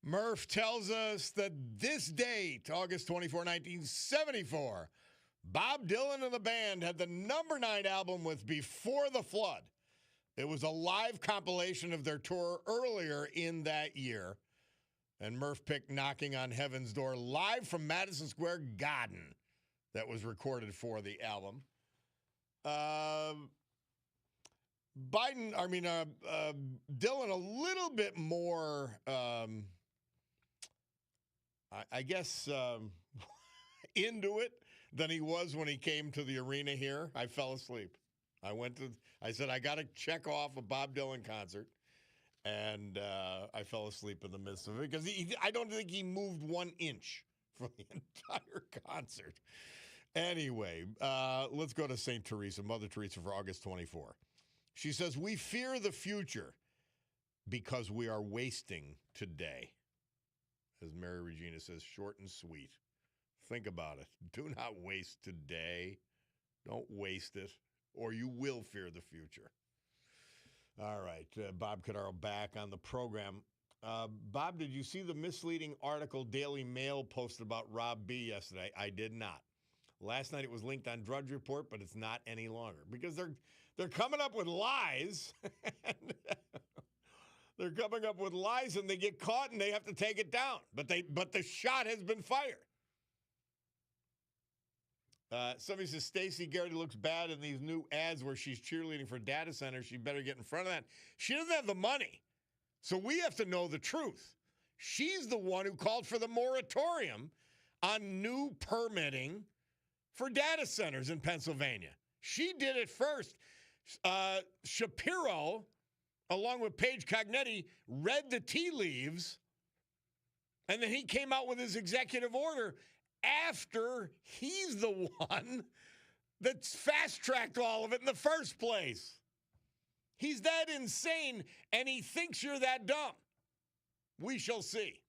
Murph tells us that this date, August 24, 1974, Bob Dylan and the band had the number 9 album with Before the Flood. It was a live compilation of their tour earlier in that year. And Murph picked Knocking on Heaven's Door live from Madison Square Garden. That was recorded for the album. Dylan a little bit more, I guess, into it than he was when he came to the arena here. I fell asleep. I said, I got to check off a Bob Dylan concert. And I fell asleep in the midst of it because I don't think he moved 1 inch for the entire concert. Anyway, let's go to St. Teresa, Mother Teresa for August 24. She says, we fear the future because we are wasting today. As Mary Regina says, short and sweet. Think about it. Do not waste today. Don't waste it, or you will fear the future. All right, Bob Cordaro back on the program. Bob, did you see the misleading article Daily Mail posted about Rob B. yesterday? I did not. Last night it was linked on Drudge Report, but it's not any longer because they're coming up with lies. They're coming up with lies, and they get caught, and they have to take it down. But the shot has been fired. Somebody says Stacey Garrity looks bad in these new ads where she's cheerleading for data centers. She better get in front of that. She doesn't have the money. So we have to know the truth. She's the one who called for the moratorium on new permitting for data centers in Pennsylvania. She did it first. Shapiro, along with Paige Cognetti, read the tea leaves, and then he came out with his executive order after he's the one that's fast-tracked all of it in the first place. He's that insane, and he thinks you're that dumb. We shall see.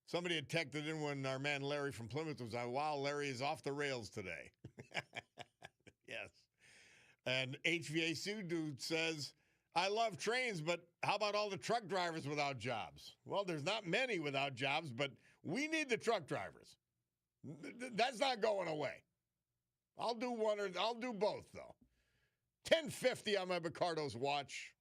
Somebody had texted in when our man Larry from Plymouth was on, wow, Larry is off the rails today. Yes. And HVAC dude says, I love trains, but how about all the truck drivers without jobs? Well, there's not many without jobs, but we need the truck drivers. That's not going away. I'll do both, though. 10:50 on my Picardo's watch.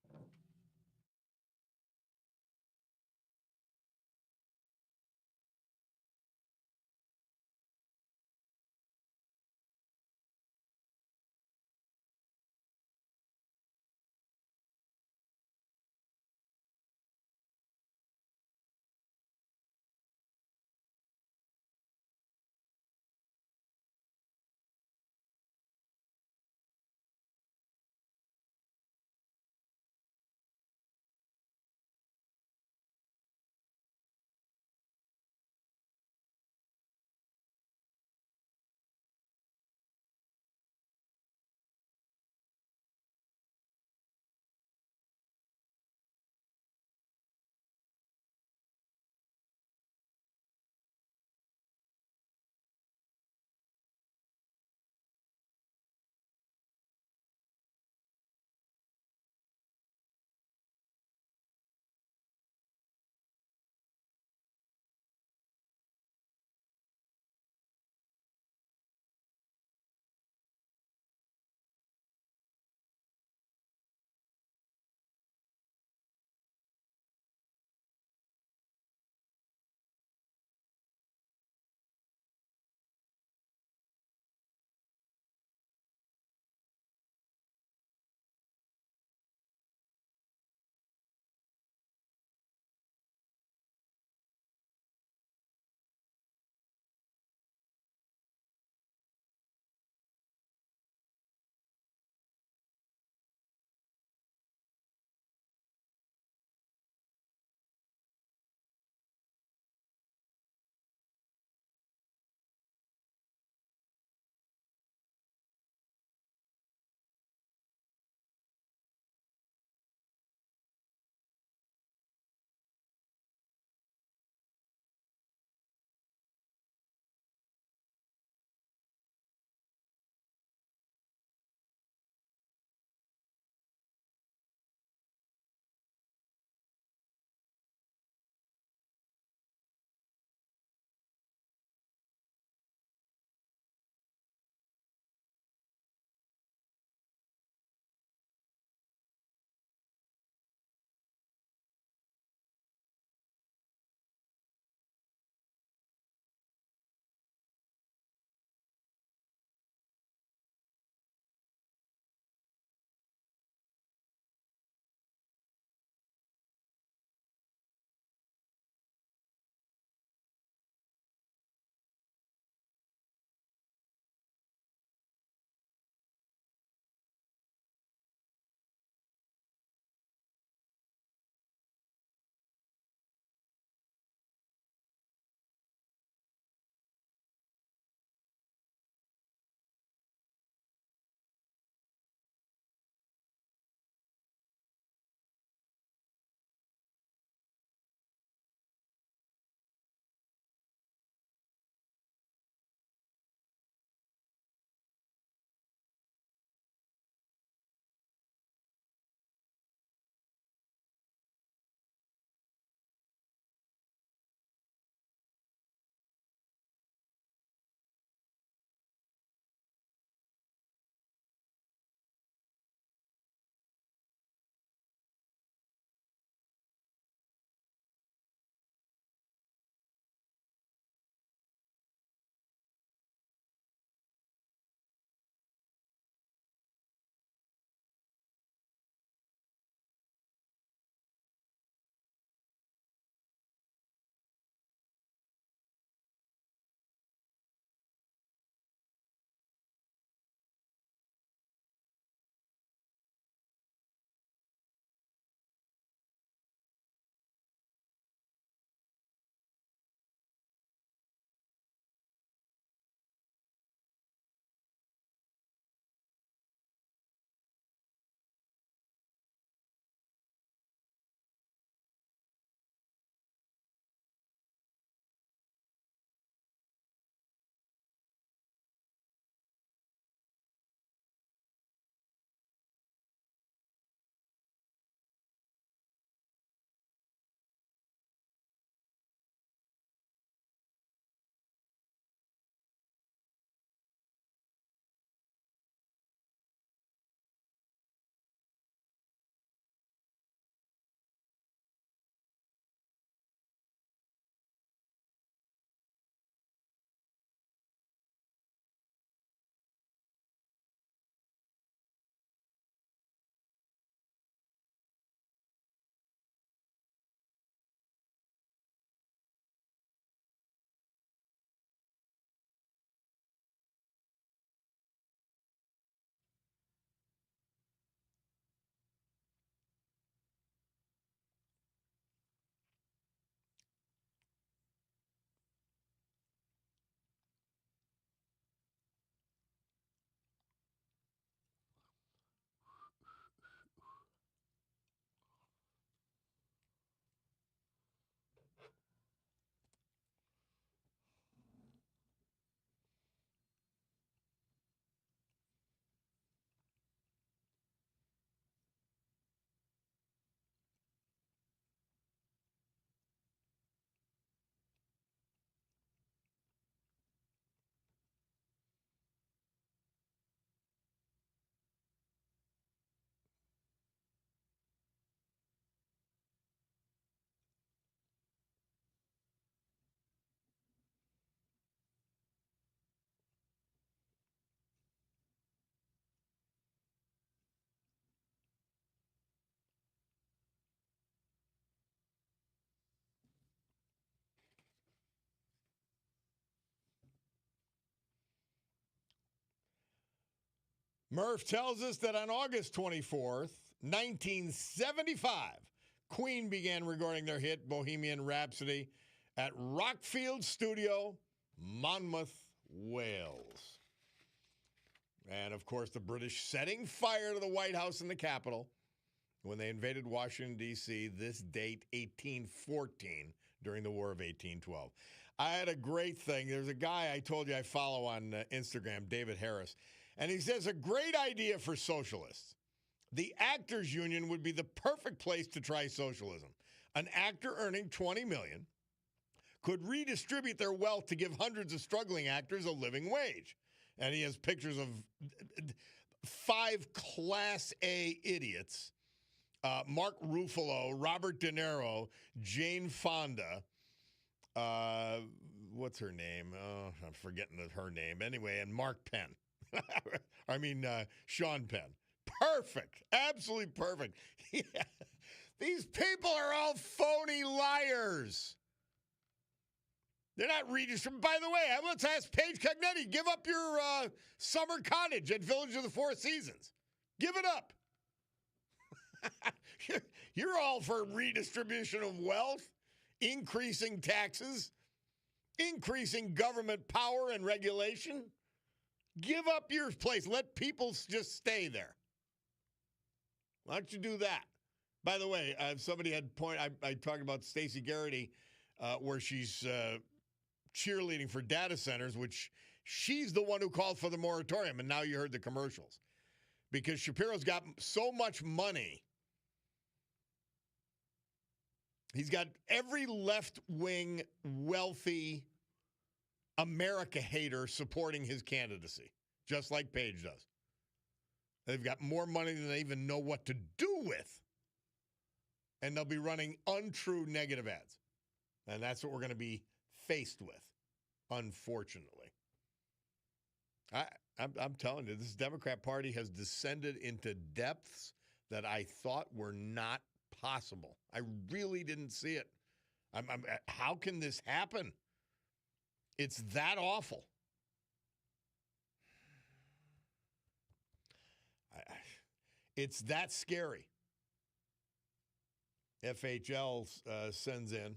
Murph tells us that on August 24th, 1975, Queen began recording their hit Bohemian Rhapsody at Rockfield Studio, Monmouth, Wales. And, of course, the British setting fire to the White House and the Capitol when they invaded Washington, D.C., this date, 1814, during the War of 1812. I had a great thing. There's a guy I told you I follow on Instagram, David Harris, and he says a great idea for socialists. The Actors Union would be the perfect place to try socialism. An actor earning $20 million could redistribute their wealth to give hundreds of struggling actors a living wage. And he has pictures of 5 Class A idiots, Mark Ruffalo, Robert De Niro, Jane Fonda, what's her name? Oh, I'm forgetting her name. Anyway, and Mark Penn. Sean Penn. Perfect. Absolutely perfect. Yeah. These people are all phony liars. They're not redistributing. By the way, let's ask Paige Cognetti, give up your summer cottage at Village of the Four Seasons. Give it up. You're all for redistribution of wealth, increasing taxes, increasing government power and regulation. Give up your place. Let people just stay there. Why don't you do that? By the way, somebody had I talked about Stacey Garrity, where she's cheerleading for data centers, which she's the one who called for the moratorium, and now you heard the commercials. Because Shapiro's got so much money. He's got every left-wing, wealthy America hater supporting his candidacy, just like Page does. They've got more money than they even know what to do with. And they'll be running untrue negative ads. And that's what we're going to be faced with, unfortunately. I'm telling you, this Democrat Party has descended into depths that I thought were not possible. I really didn't see it. How can this happen? It's that awful. It's that scary. FHL sends in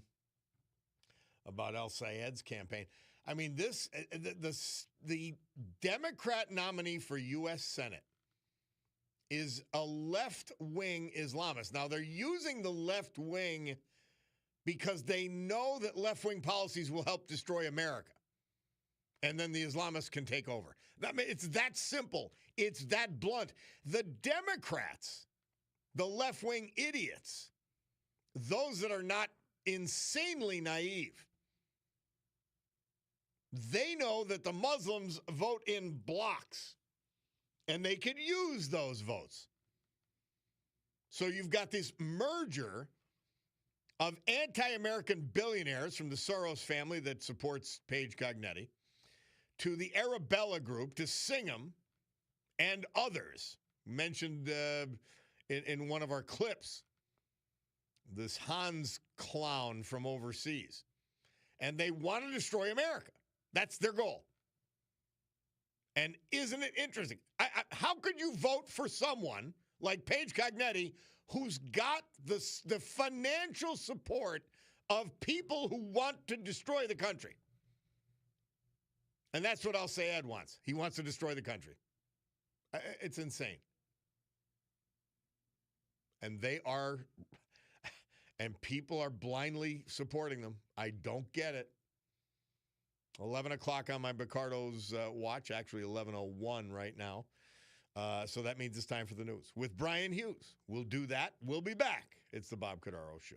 about El Sayed's campaign. I mean, the Democrat nominee for U.S. Senate is a left-wing Islamist. Now, they're using the left wing because they know that left-wing policies will help destroy America. And then the Islamists can take over. It's that simple. It's that blunt. The Democrats, the left-wing idiots, those that are not insanely naive, they know that the Muslims vote in blocks, and they could use those votes. So you've got this merger of anti-American billionaires from the Soros family that supports Paige Cognetti to the Arabella group, to Singham and others mentioned in one of our clips, this Hans clown from overseas. And they want to destroy America. That's their goal. And isn't it interesting? How could you vote for someone like Paige Cognetti who's got the financial support of people who want to destroy the country? And that's what Al Sayed wants. He wants to destroy the country. It's insane. And and people are blindly supporting them. I don't get it. 11 o'clock on my Picardo's watch, actually 11:01 right now. So that means it's time for the news. With Brian Hughes, we'll do that. We'll be back. It's the Bob Cordaro Show.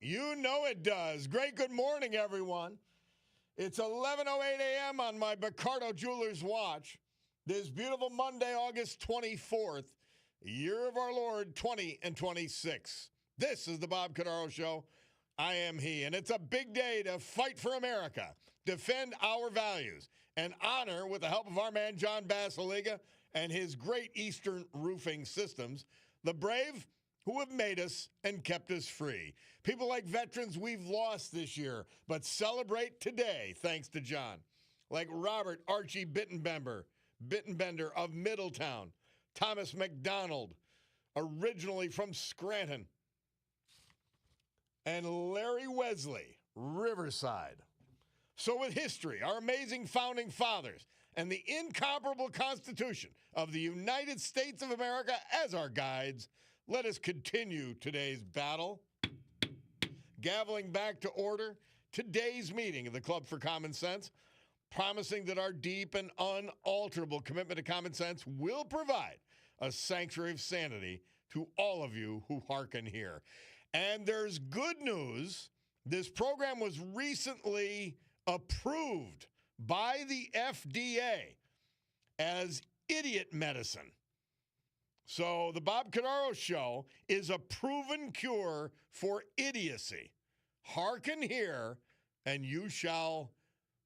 You know it does. Great good morning, everyone. It's 11:08 a.m. on my Bacardo Jewelers watch. This beautiful Monday, August 24th, year of our Lord 2026. This is the Bob Cordaro Show. I am he, and it's a big day to fight for America, defend our values, and honor, with the help of our man John Basiliga and his Great Eastern Roofing Systems, the brave who have made us and kept us free. People like veterans we've lost this year, but celebrate today thanks to John. Like Robert Archie Bittenbender of Middletown, Thomas McDonald, originally from Scranton, and Larry Wesley, Riverside. So with history, our amazing founding fathers, and the incomparable Constitution of the United States of America as our guides, let us continue today's battle. Gaveling back to order today's meeting of the Club for Common Sense, promising that our deep and unalterable commitment to common sense will provide a sanctuary of sanity to all of you who hearken here. And there's good news. This program was recently approved by the FDA as idiot medicine. So the Bob Cordaro Show is a proven cure for idiocy. Hearken here, and you shall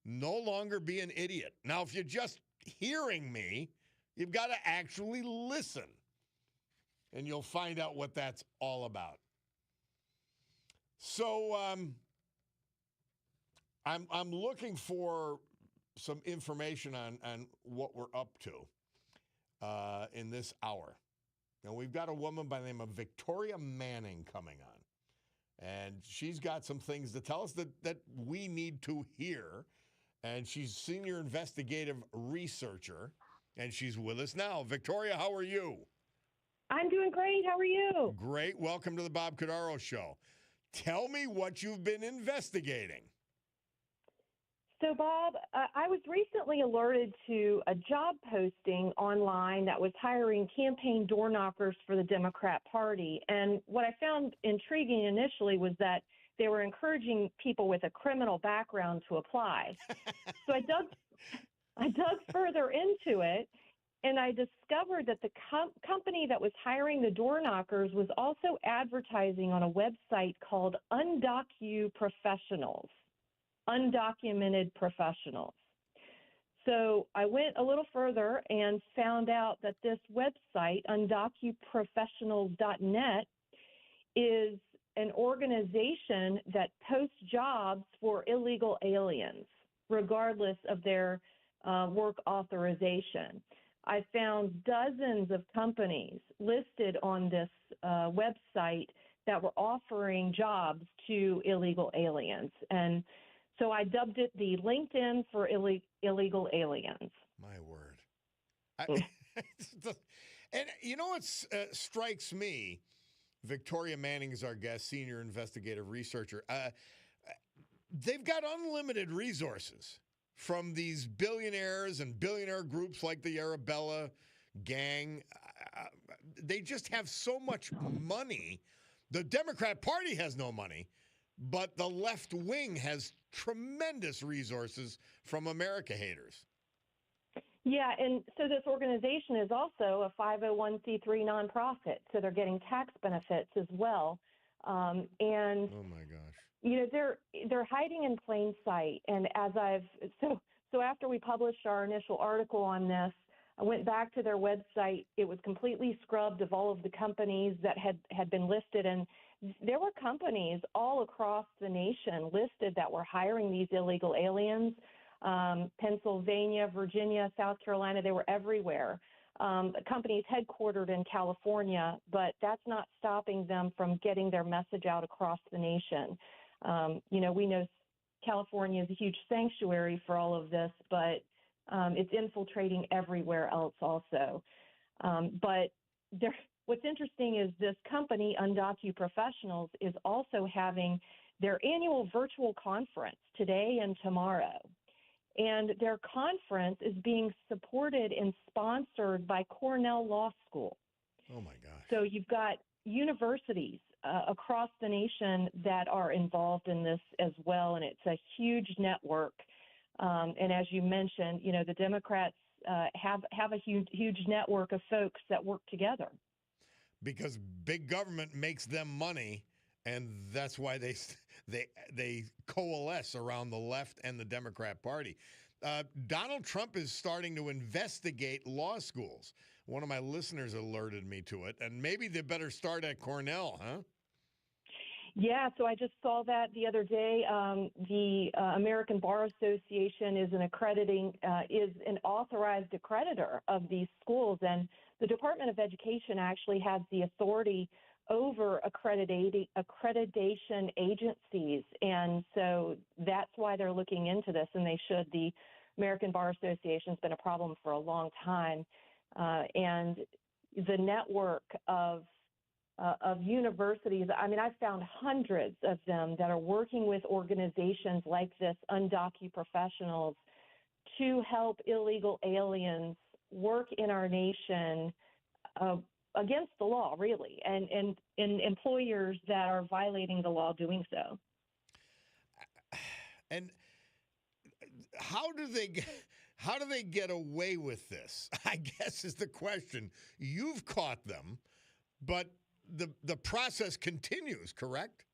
no longer be an idiot. Now, if you're just hearing me, you've got to actually listen, and you'll find out what that's all about. So I'm looking for some information on what we're up to in this hour. Now, we've got a woman by the name of Victoria Manning coming on, and she's got some things to tell us that we need to hear, and she's senior investigative researcher, and she's with us now. Victoria, how are you? I'm doing great. How are you? Great. Welcome to the Bob Cordaro Show. Tell me what you've been investigating. So, Bob, I was recently alerted to a job posting online that was hiring campaign door knockers for the Democrat Party. And what I found intriguing initially was that they were encouraging people with a criminal background to apply. So I dug further into it, and I discovered that the company that was hiring the door knockers was also advertising on a website called Undocumented Professionals. So I went a little further and found out that this website, undocuprofessionals.net, is an organization that posts jobs for illegal aliens, regardless of their work authorization. I found dozens of companies listed on this website that were offering jobs to illegal aliens. And so I dubbed it the LinkedIn for illegal aliens. My word. And you know what strikes me? Victoria Manning is our guest, senior investigative researcher. They've got unlimited resources from these billionaires and billionaire groups like the Arabella gang. They just have so much money. The Democrat Party has no money, but the left wing has tremendous resources from America haters. Yeah, and so this organization is also a 501c3 nonprofit, so they're getting tax benefits as well. And oh my gosh, you know, they're hiding in plain sight. And so after we published our initial article on this, I went back to their website. It was completely scrubbed of all of the companies that had been listed, and there were companies all across the nation listed that were hiring these illegal aliens. Pennsylvania, Virginia, South Carolina, they were everywhere. Companies headquartered in California, but that's not stopping them from getting their message out across the nation. You know, we know California is a huge sanctuary for all of this, but it's infiltrating everywhere else also. But what's interesting is this company, Undocuprofessionals, is also having their annual virtual conference today and tomorrow. And their conference is being supported and sponsored by Cornell Law School. Oh, my gosh. So you've got universities across the nation that are involved in this as well, and it's a huge network. And as you mentioned, the Democrats have a huge network of folks that work together. Because big government makes them money, and that's why they coalesce around the left and the Democrat Party. Donald Trump is starting to investigate law schools. One of my listeners alerted me to it, and maybe they better start at Cornell, huh? Yeah, so I just saw that the other day. The American Bar Association is an authorized accreditor of these schools, and the Department of Education actually has the authority over accreditation agencies, and so that's why they're looking into this, and they should. The American Bar Association has been a problem for a long time, and the network of universities. I mean, I've found hundreds of them that are working with organizations like this, undocumented professionals, to help illegal aliens work in our nation against the law, really, and employers that are violating the law doing so. And how do they get away with this? I guess is the question. You've caught them, but the process continues, correct?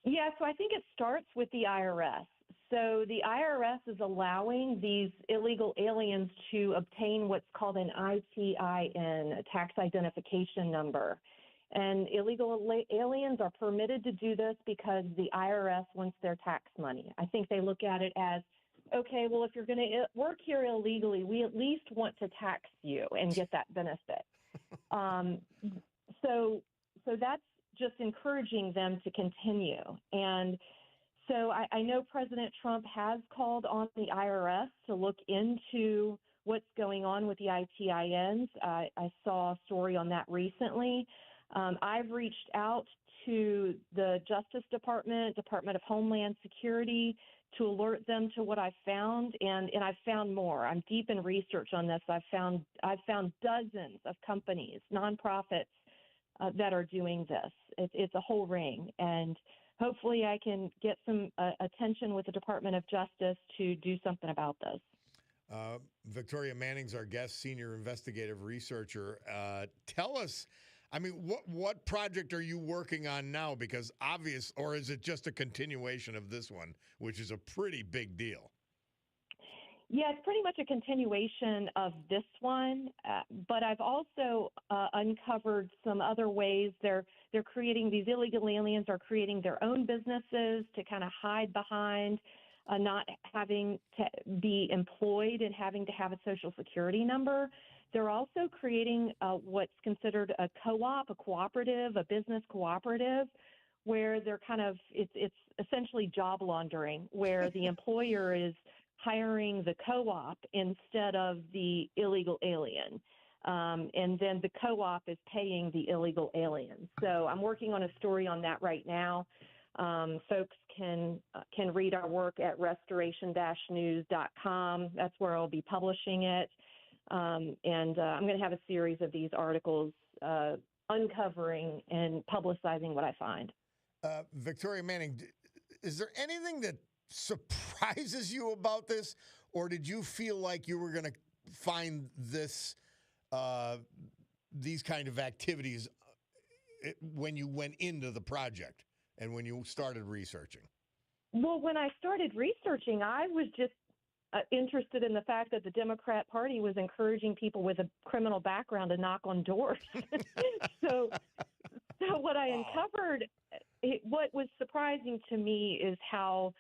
Yeah, so I think it starts with the IRS. So the IRS is allowing these illegal aliens to obtain what's called an ITIN, a tax identification number. And illegal aliens are permitted to do this because the IRS wants their tax money. I think they look at it as, okay, well, if you're going to work here illegally, we at least want to tax you and get that benefit. So that's just encouraging them to continue. And so I know President Trump has called on the IRS to look into what's going on with the ITINs. I saw a story on that recently. I've reached out to the Justice Department, Department of Homeland Security, to alert them to what I found, and I've found more. I'm deep in research on this. I've found dozens of companies, nonprofits, that are doing this. It's a whole ring, and hopefully I can get some attention with the Department of Justice to do something about this. Victoria Manning's our guest, senior investigative researcher. Tell us, I mean, what project are you working on now? Because or is it just a continuation of this one, which is a pretty big deal? Yeah, it's pretty much a continuation of this one, but I've also uncovered some other ways they're creating. These illegal aliens are creating their own businesses to kind of hide behind not having to be employed and having to have a Social Security number. They're also creating what's considered a co-op, a cooperative, a business cooperative, where they're it's essentially job laundering, where the employer is hiring the co-op instead of the illegal alien. And then the co-op is paying the illegal alien. So I'm working on a story on that right now. Folks can read our work at restoration-news.com. That's where I'll be publishing it. And I'm going to have a series of these articles uncovering and publicizing what I find. Victoria Manning, is there anything that surprises you about this, or did you feel like you were going to find these kind of activities when you went into the project and when you started researching? Well, when I started researching, I was just interested in the fact that the Democrat Party was encouraging people with a criminal background to knock on doors. So what I uncovered, what was surprising to me is how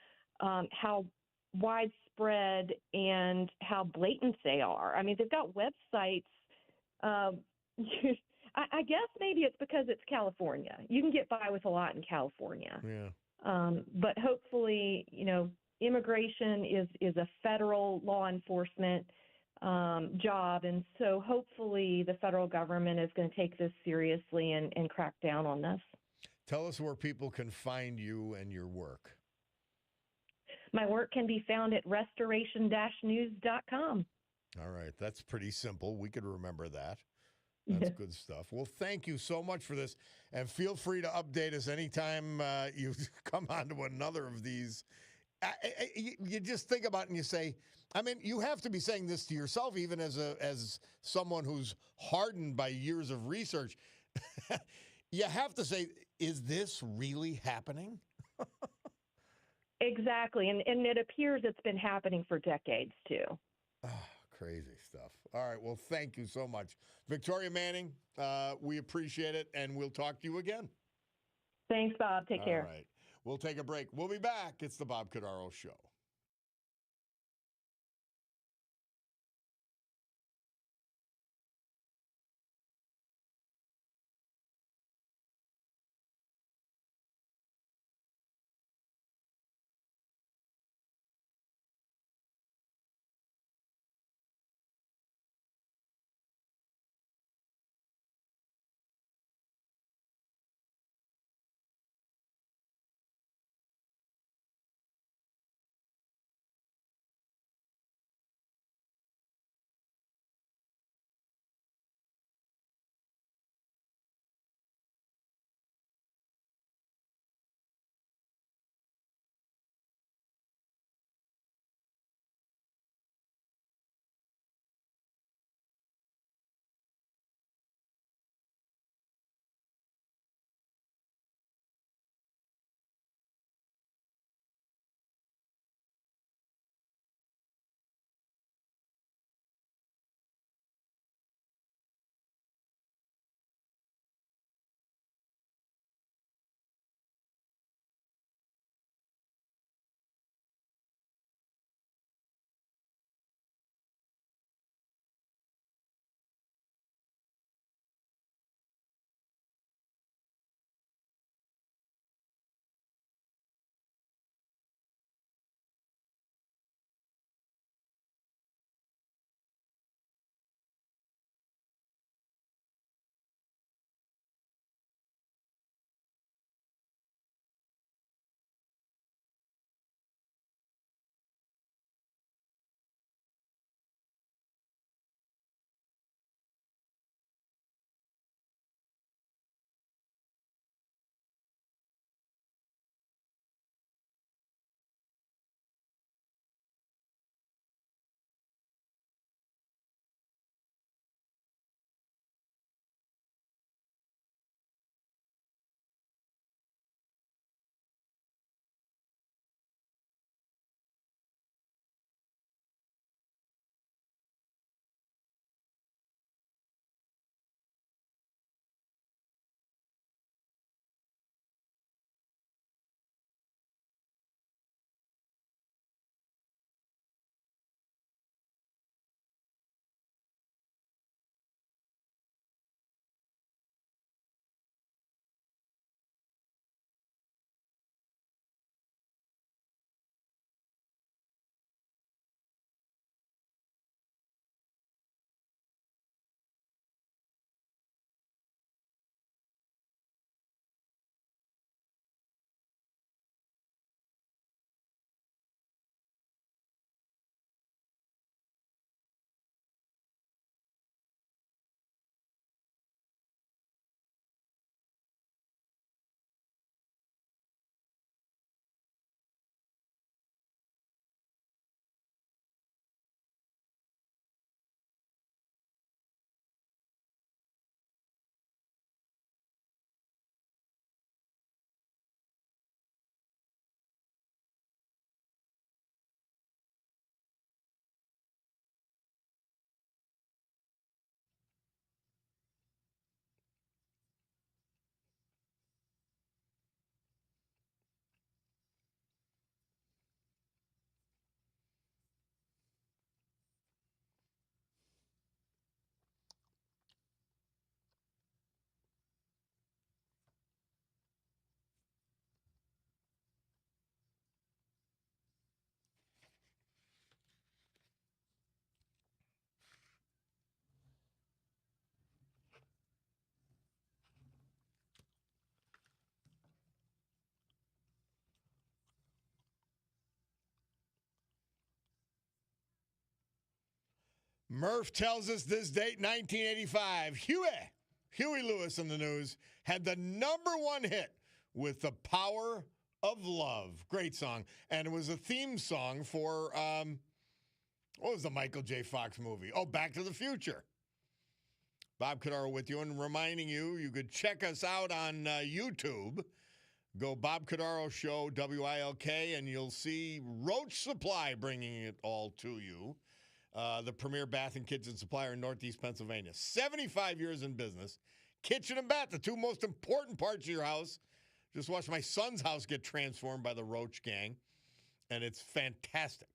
widespread and how blatant they are. I mean, they've got websites. I guess maybe it's because it's California. You can get by with a lot in California. Yeah. But hopefully, immigration is a federal law enforcement job. And so hopefully the federal government is going to take this seriously and crack down on this. Tell us where people can find you and your work. My work can be found at restoration-news.com. All right. That's pretty simple. We could remember that. That's good stuff. Well, thank you so much for this. And feel free to update us anytime you come onto another of these. You just think about it and you say, I mean, you have to be saying this to yourself, even as someone who's hardened by years of research. You have to say, is this really happening? Exactly. And it appears it's been happening for decades, too. Oh, crazy stuff. All right. Well, thank you so much. Victoria Manning, we appreciate it, and we'll talk to you again. Thanks, Bob. Take care. All right. We'll take a break. We'll be back. It's the Bob Cordaro Show. Murph tells us this date, 1985. Huey Lewis in the News had the #1 hit with The Power of Love. Great song. And it was a theme song for, what was the Michael J. Fox movie? Oh, Back to the Future. Bob Cordaro with you and reminding you, you could check us out on YouTube. Go Bob Cordaro Show, WILK, and you'll see Roach Supply bringing it all to you. The premier bath and kitchen supplier in Northeast Pennsylvania. 75 years in business. Kitchen and bath, the two most important parts of your house. Just watched my son's house get transformed by the Roach gang, and it's fantastic.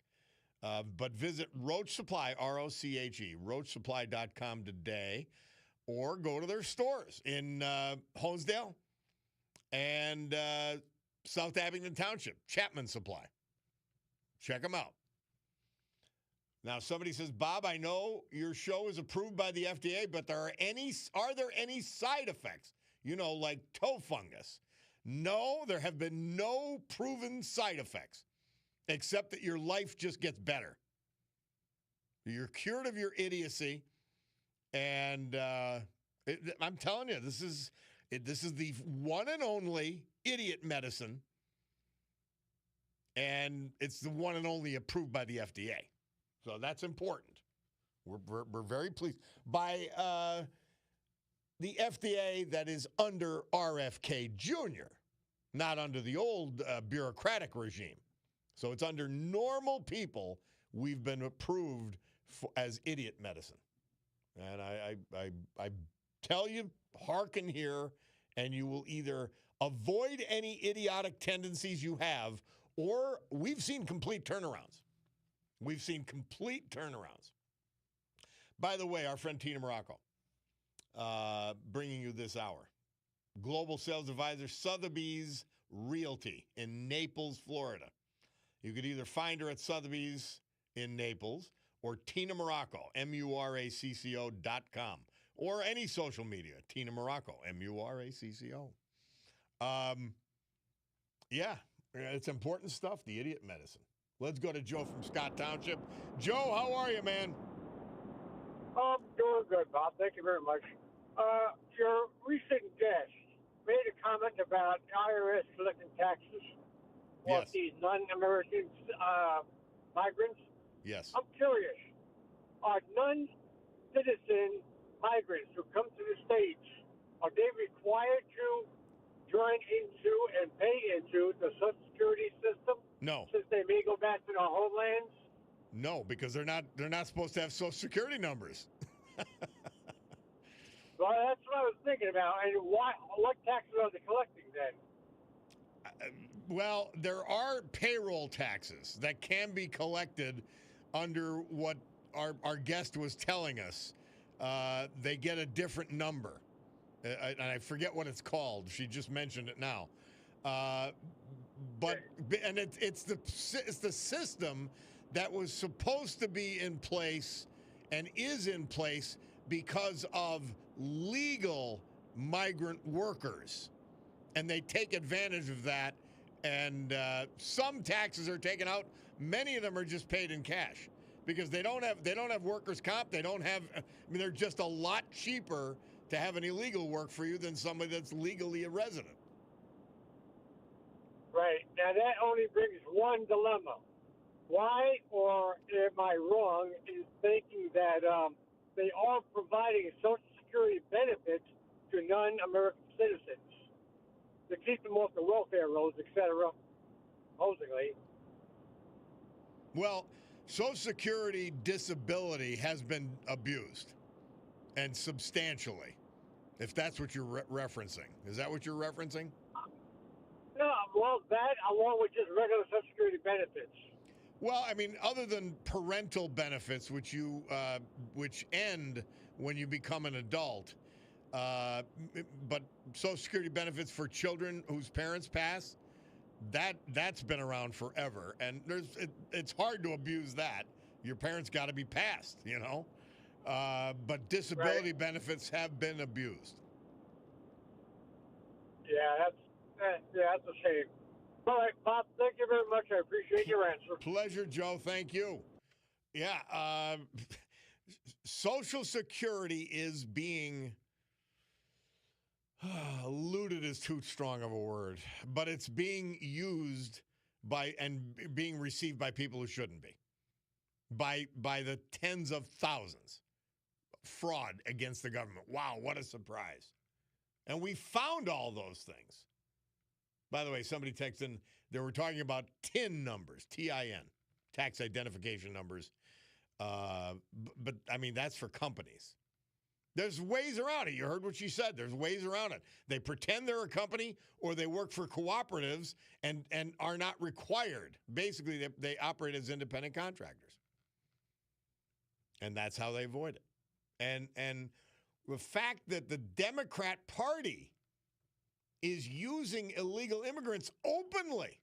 But visit Roach Supply, ROCHE, roachsupply.com today, or go to their stores in Honesdale and South Abington Township, Chapman Supply. Check them out. Now, somebody says, Bob, I know your show is approved by the FDA, but are there any side effects, like toe fungus? No, there have been no proven side effects, except that your life just gets better. You're cured of your idiocy, and I'm telling you, this is the one and only idiot medicine, and it's the one and only approved by the FDA. So that's important. We're very pleased by the FDA that is under RFK Jr., not under the old bureaucratic regime. So it's under normal people we've been approved as idiot medicine. And I tell you, hearken here, and you will either avoid any idiotic tendencies you have, or we've seen complete turnarounds. We've seen complete turnarounds. By the way, our friend Tina Morocco, bringing you this hour. Global Sales Advisor, Sotheby's Realty in Naples, Florida. You could either find her at Sotheby's in Naples or Tina Morocco, MURACCO.com, or any social media, Tina Morocco, MURACCO. Yeah, it's important stuff, the idiot medicine. Let's go to Joe from Scott Township. Joe, how are you, man? I'm doing good, Bob. Thank you very much. Your recent guest made a comment about IRS collecting taxes for Yes. these non-American migrants. Yes. I'm curious, are non-citizen migrants who come to the States, are they required to join into and pay into the Social Security system? No. Since they may go back to their homelands? No, because they're not supposed to have Social Security numbers. Well, that's what I was thinking about. And what taxes are they collecting then? Well, there are payroll taxes that can be collected under what our guest was telling us. They get a different number. And I forget what it's called. She just mentioned it now. But it's the system that was supposed to be in place and is in place because of legal migrant workers, and they take advantage of that. And some taxes are taken out. Many of them are just paid in cash because they don't have workers' comp. They're just a lot cheaper to have an illegal work for you than somebody that's legally a resident. Right. Now, that only brings one dilemma. Why, or am I wrong, in thinking that they are providing Social Security benefits to non-American citizens to keep them off the welfare rolls, etc., supposedly? Well, Social Security disability has been abused, and substantially, if that's what you're referencing. Is that what you're referencing? No, well, that along with just regular Social Security benefits. Well, I mean, other than parental benefits, which end when you become an adult, but Social Security benefits for children whose parents pass, that's been around forever, and it's hard to abuse that. Your parents got to be passed, but disability benefits have been abused. Yeah, that's a shame. All right, Bob, thank you very much. I appreciate your answer. Pleasure, Joe. Thank you. Yeah, Social Security is being looted is too strong of a word, but it's being used by and being received by people who shouldn't be. By the tens of thousands. Fraud against the government. Wow, what a surprise. And we found all those things. By the way, somebody texted in, they were talking about TIN numbers, T-I-N, tax identification numbers. But I mean, that's for companies. There's ways around it. You heard what she said. There's ways around it. They pretend they're a company or they work for cooperatives and are not required. Basically, they operate as independent contractors. And that's how they avoid it. And the fact that the Democrat Party is using illegal immigrants openly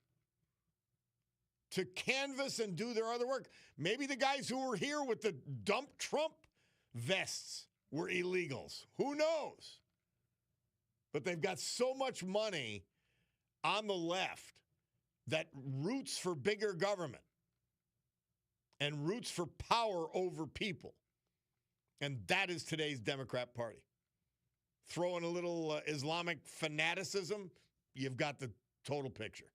to canvass and do their other work. Maybe the guys who were here with the dump Trump vests were illegals. Who knows? But they've got so much money on the left that roots for bigger government and roots for power over people. And that is today's Democrat Party. Throw in a little Islamic fanaticism, you've got the total picture.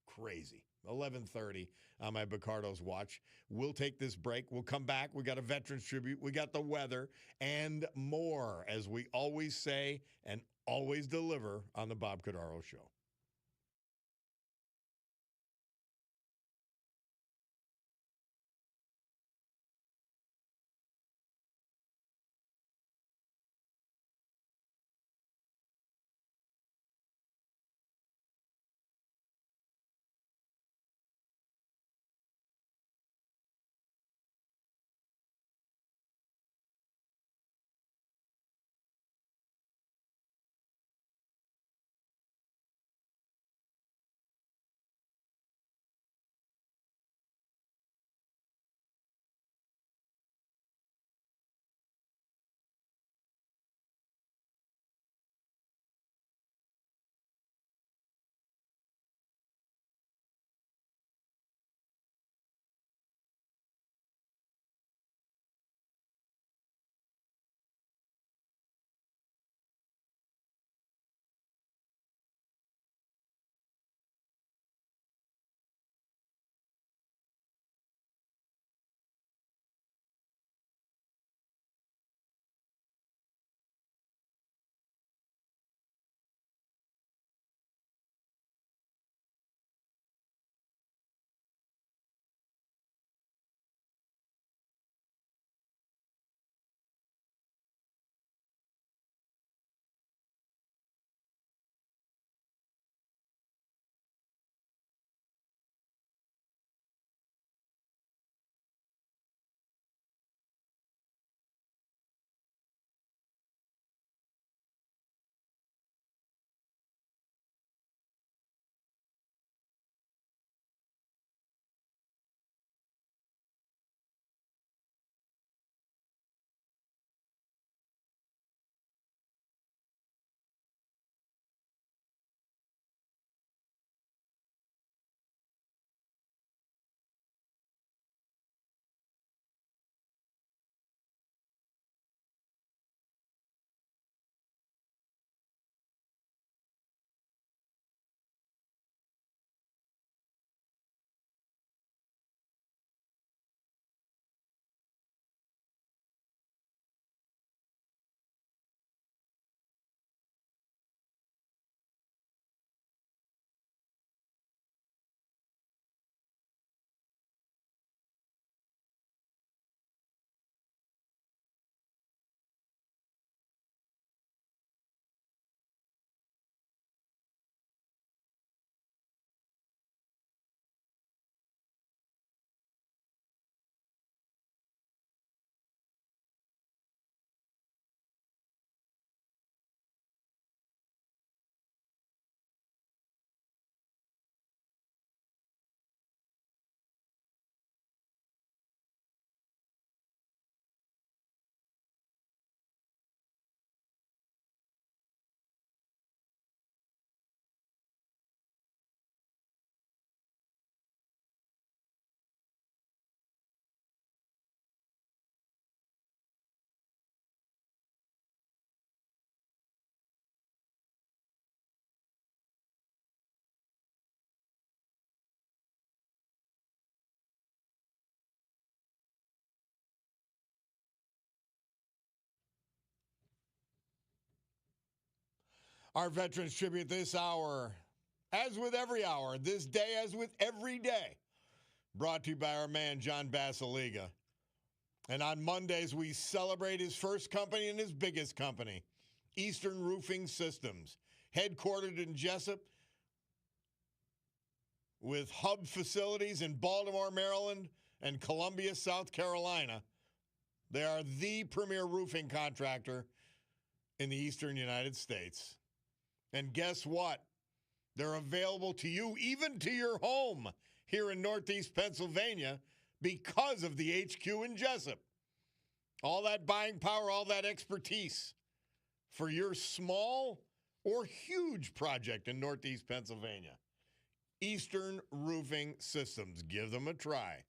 Crazy. 11:30 on my Picardo's watch. We'll take this break. We'll come back. We got a Veterans Tribute. We got the weather and more, as we always say and always deliver on the Bob Cordaro Show. Our Veterans Tribute this hour, as with every hour, this day as with every day, brought to you by our man, John Basiliga. And on Mondays, we celebrate his first company and his biggest company, Eastern Roofing Systems, headquartered in Jessup, with hub facilities in Baltimore, Maryland, and Columbia, South Carolina. They are the premier roofing contractor in the eastern United States. And guess what? They're available to you, even to your home here in Northeast Pennsylvania, because of the HQ in Jessup. All that buying power, all that expertise for your small or huge project in Northeast Pennsylvania. Eastern Roofing Systems. Give them a try.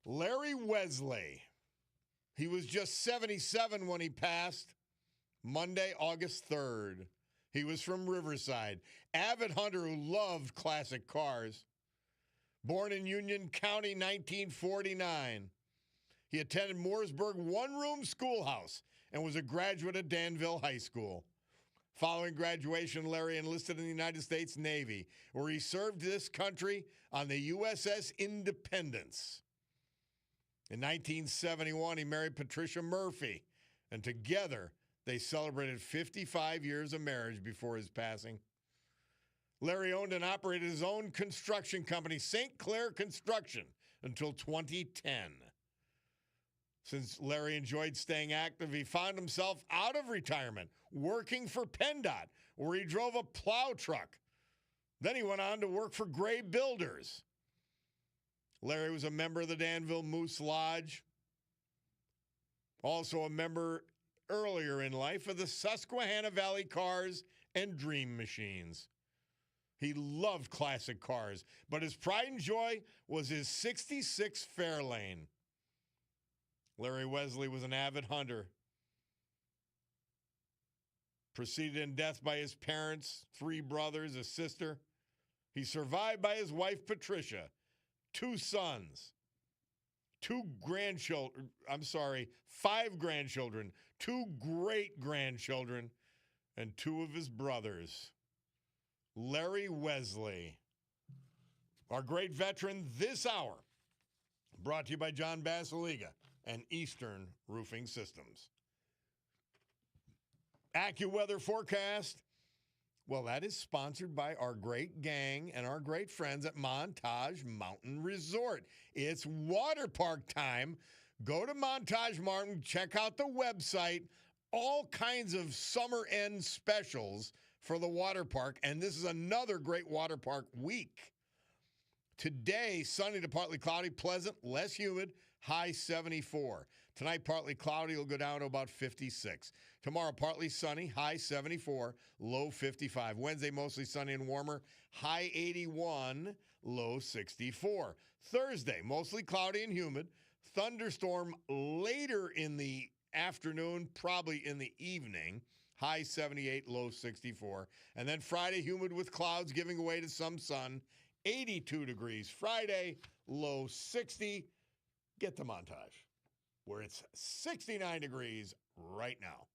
Larry Wesley. He was just 77 when he passed. Monday, August 3rd. He was from Riverside. Avid hunter who loved classic cars. Born in Union County, 1949. He attended Mooresburg one-room schoolhouse and was a graduate of Danville High School. Following graduation, Larry enlisted in the United States Navy, where he served this country on the USS Independence. In 1971, he married Patricia Murphy, and together they celebrated 55 years of marriage before his passing. Larry owned and operated his own construction company, St. Clair Construction, until 2010. Since Larry enjoyed staying active, he found himself out of retirement, working for PennDOT, where he drove a plow truck. Then he went on to work for Gray Builders. Larry was a member of the Danville Moose Lodge, also a member earlier in life of the Susquehanna Valley Cars and Dream Machines. He loved classic cars, but his pride and joy was his 66 Fairlane. Larry Wesley was an avid hunter. Preceded in death by his parents, 3 brothers, a sister. He survived by his wife, Patricia, 2 sons, 5 grandchildren, 2 great-grandchildren, and 2 of his brothers. Larry Wesley, our great veteran this hour, brought to you by John Basiliga and Eastern Roofing Systems. AccuWeather forecast. Well, that is sponsored by our great gang and our great friends at Montage Mountain Resort. It's water park time. Go to Montage Mountain, check out the website, all kinds of summer end specials for the water park, and this is another great water park week. Today, sunny to partly cloudy, pleasant, less humid, high 74. Tonight, partly cloudy, will go down to about 56. Tomorrow, partly sunny, high 74, low 55. Wednesday, mostly sunny and warmer, high 81, low 64. Thursday, mostly cloudy and humid. Thunderstorm later in the afternoon, probably in the evening, high 78, low 64. And then Friday, humid with clouds giving way to some sun, 82 degrees. Friday, low 60. Get to Montage, where it's 69 degrees right now.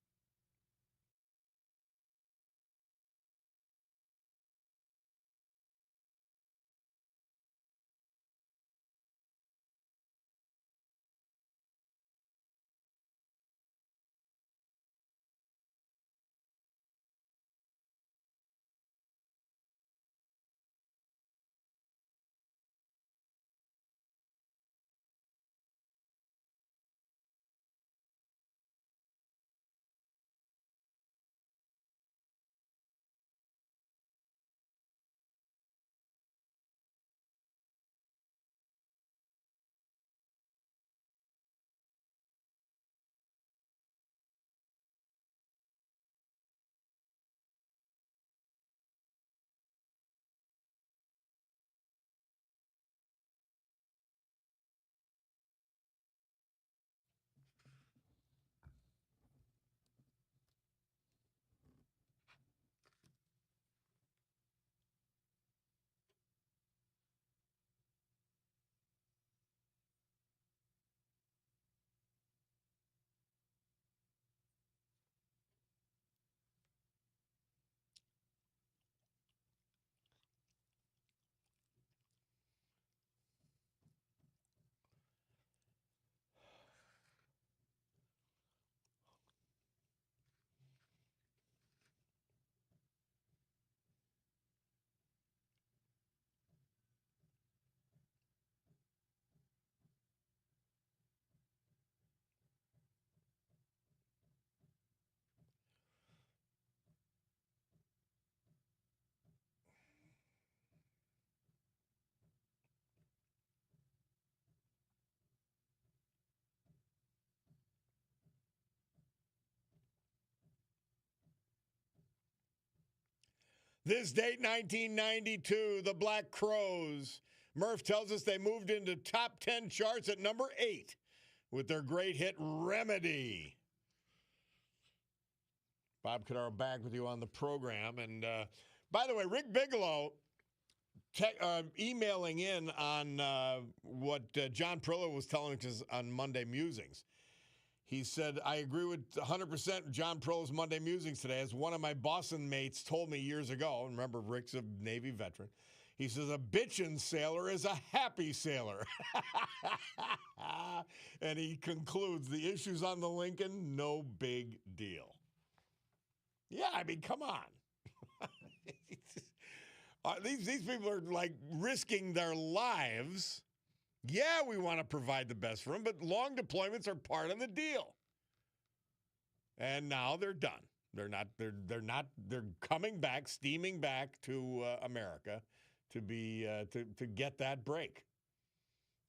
This date, 1992, the Black Crowes. Murph tells us they moved into top 10 charts at number 8 with their great hit, Remedy. Bob Cordaro back with you on the program. And by the way, Rick Bigelow emailing in on what John Prillo was telling us on Monday Musings. He said, I agree with 100% John Prillo's Monday Musings today. As one of my Boston mates told me years ago, remember Rick's a Navy veteran, he says, a bitchin' sailor is a happy sailor. And he concludes, the issues on the Lincoln, no big deal. Yeah, I mean, come on. These people are like risking their lives. Yeah, we want to provide the best for them, but long deployments are part of the deal. And now they're done. They're coming back, steaming back to America to get that break.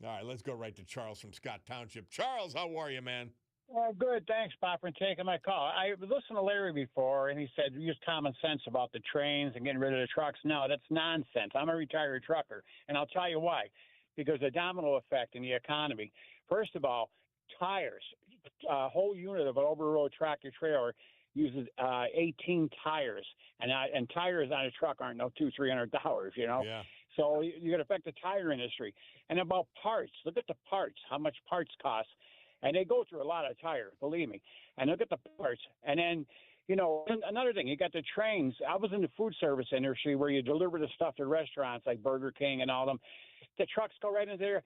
All right, let's go right to Charles from Scott Township. Charles, how are you, man? Good. Thanks, Bob, for taking my call. I listened to Larry before, and he said use common sense about the trains and getting rid of the trucks. No, that's nonsense. I'm a retired trucker, and I'll tell you why. Because the domino effect in the economy. First of all, tires. A whole unit of an over-road tractor trailer uses 18 tires, and tires on a truck aren't no $200-300, you know. Yeah. So you're going to affect the tire industry. And about parts, look at the parts, how much parts cost. And they go through a lot of tire, believe me. And look at the parts. And then, you know, another thing, you got the trains. I was in the food service industry where you deliver the stuff to restaurants like Burger King and all them. The trucks go right in there.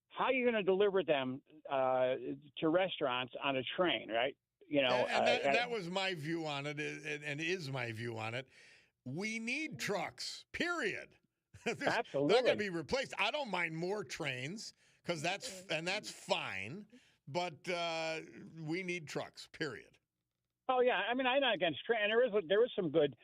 How are you going to deliver them to restaurants on a train, right? You know, and that was my view on it, and is my view on it. We need trucks, period. Absolutely. They're going to be replaced. I don't mind more trains because that's fine. But we need trucks, period. Oh, yeah. I mean, I'm not against train. And there was some good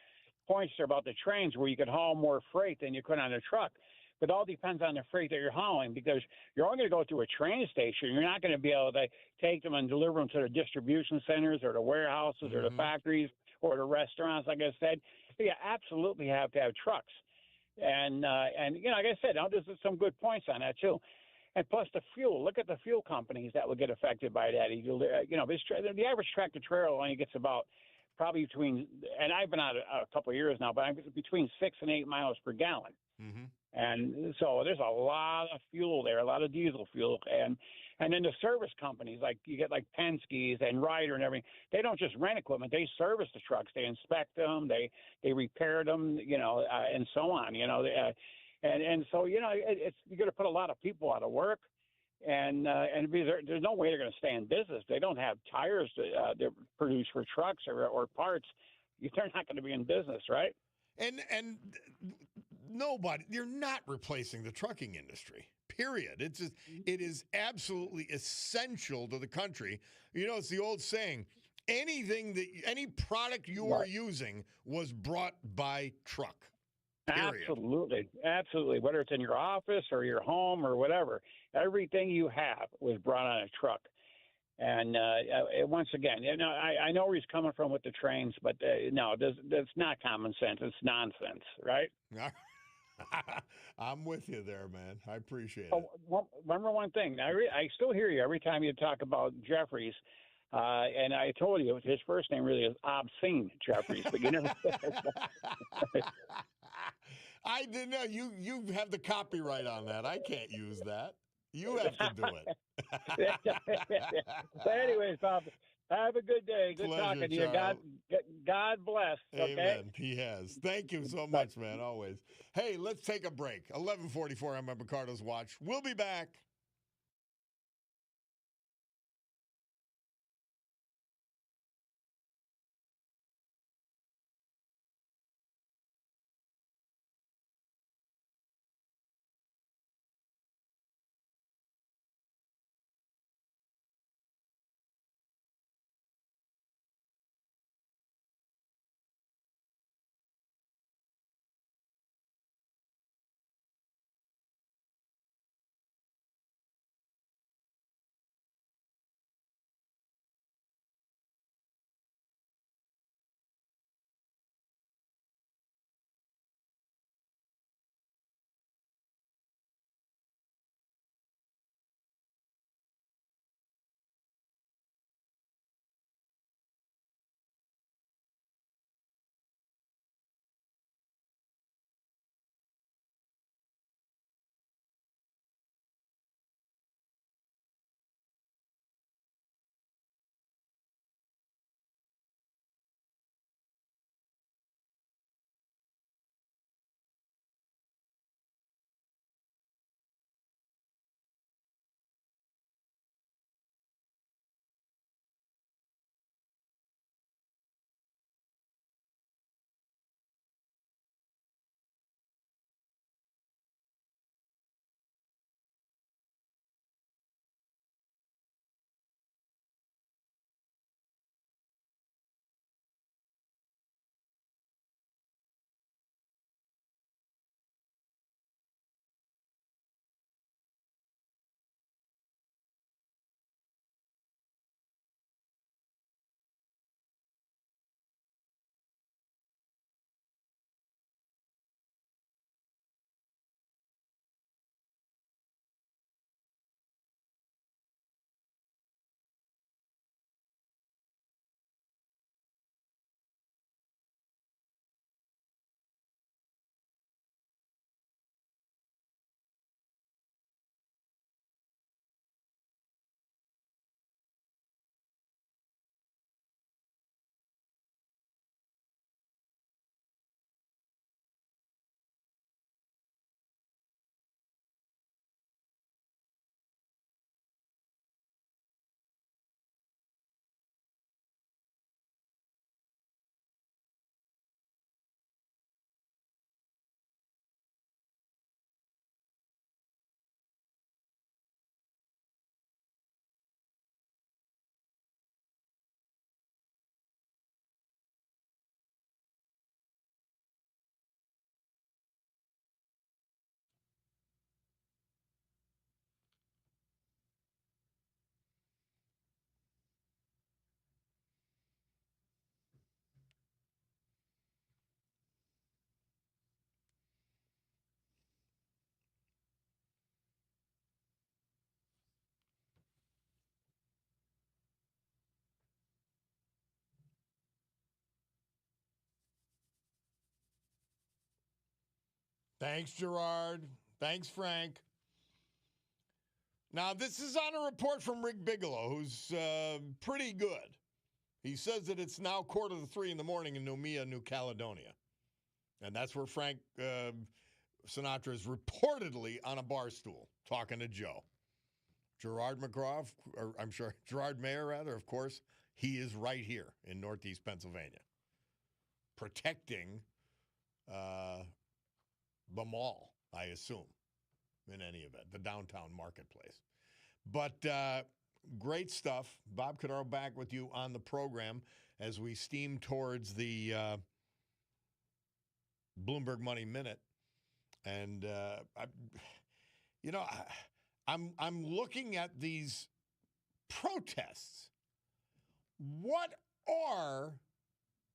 points there about the trains where you could haul more freight than you could on a truck. But it all depends on the freight that you're hauling because you're only going to go to a train station. You're not going to be able to take them and deliver them to the distribution centers or the warehouses or the factories or the restaurants, like I said. So you absolutely have to have trucks. And you know, like I said, there's some good points on that, too. And plus the fuel. Look at the fuel companies that would get affected by that. You know, the average tractor trailer only gets about probably between, and I've been out a couple of years now, but I'm between 6 and 8 miles per gallon. Mm-hmm. And so there's a lot of fuel there, a lot of diesel fuel. And then the service companies, like you get like Penske's and Ryder and everything, they don't just rent equipment. They service the trucks. They inspect them. They repair them, you know, and so on, you know. And so, you know, you're going to put a lot of people out of work, and there's no way they're going to stay in business. They don't have tires to produce for trucks or parts. They're not going to be in business, right? And you're not replacing the trucking industry, period. It is absolutely essential to the country. You know, it's the old saying, any product you are using was brought by truck. Period. Absolutely. Whether it's in your office or your home or whatever, everything you have was brought on a truck. And once again, you know, I know where he's coming from with the trains, but no, that's not common sense. It's nonsense, right? I'm with you there, man. I appreciate it. Remember one thing. I still hear you every time you talk about Jeffries. And I told you his first name really is Obscene Jeffries, but you never said I didn't know. You have the copyright on that. I can't use that. You have to do it. But anyways, Bob, have a good day. Good Pleasure, talking to you. God bless. Okay? Amen. He has. Thank you so much, man, always. Hey, let's take a break. 11:44, I'm at Ricardo's Watch. We'll be back. Thanks, Gerard. Thanks, Frank. Now, this is on a report from Rick Bigelow, who's pretty good. He says that it's now 2:45 in the morning in Noumea, New Caledonia. And that's where Frank Sinatra is reportedly on a bar stool talking to Joe. Gerard Mayer, rather, of course, he is right here in Northeast Pennsylvania, protecting the mall, I assume, in any event, the downtown marketplace. But great stuff. Bob Cordaro back with you on the program as we steam towards the Bloomberg Money Minute. And, I'm looking at these protests. What are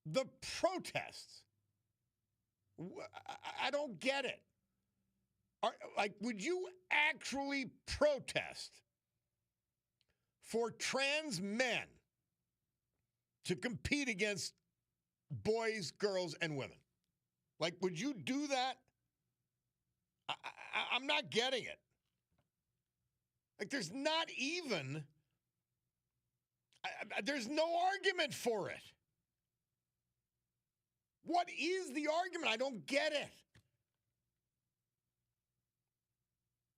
the protests? I don't get it. Would you actually protest for trans men to compete against boys, girls, and women? Would you do that? I'm not getting it. There's not even, there's no argument for it. What is the argument? I don't get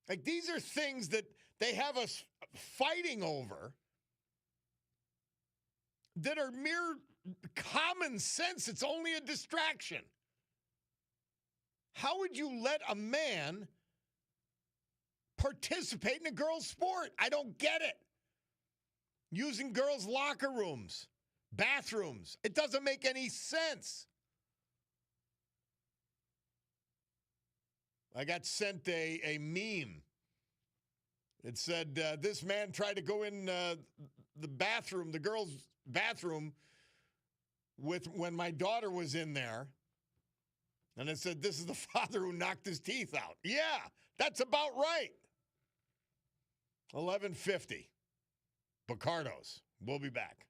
it. These are things that they have us fighting over that are mere common sense. It's only a distraction. How would you let a man participate in a girl's sport? I don't get it. Using girls' locker rooms, bathrooms. It doesn't make any sense. I got sent a meme. It said, this man tried to go in the bathroom, the girls' bathroom, when my daughter was in there. And it said, this is the father who knocked his teeth out. Yeah, that's about right. 11:50. Picardo's. We'll be back.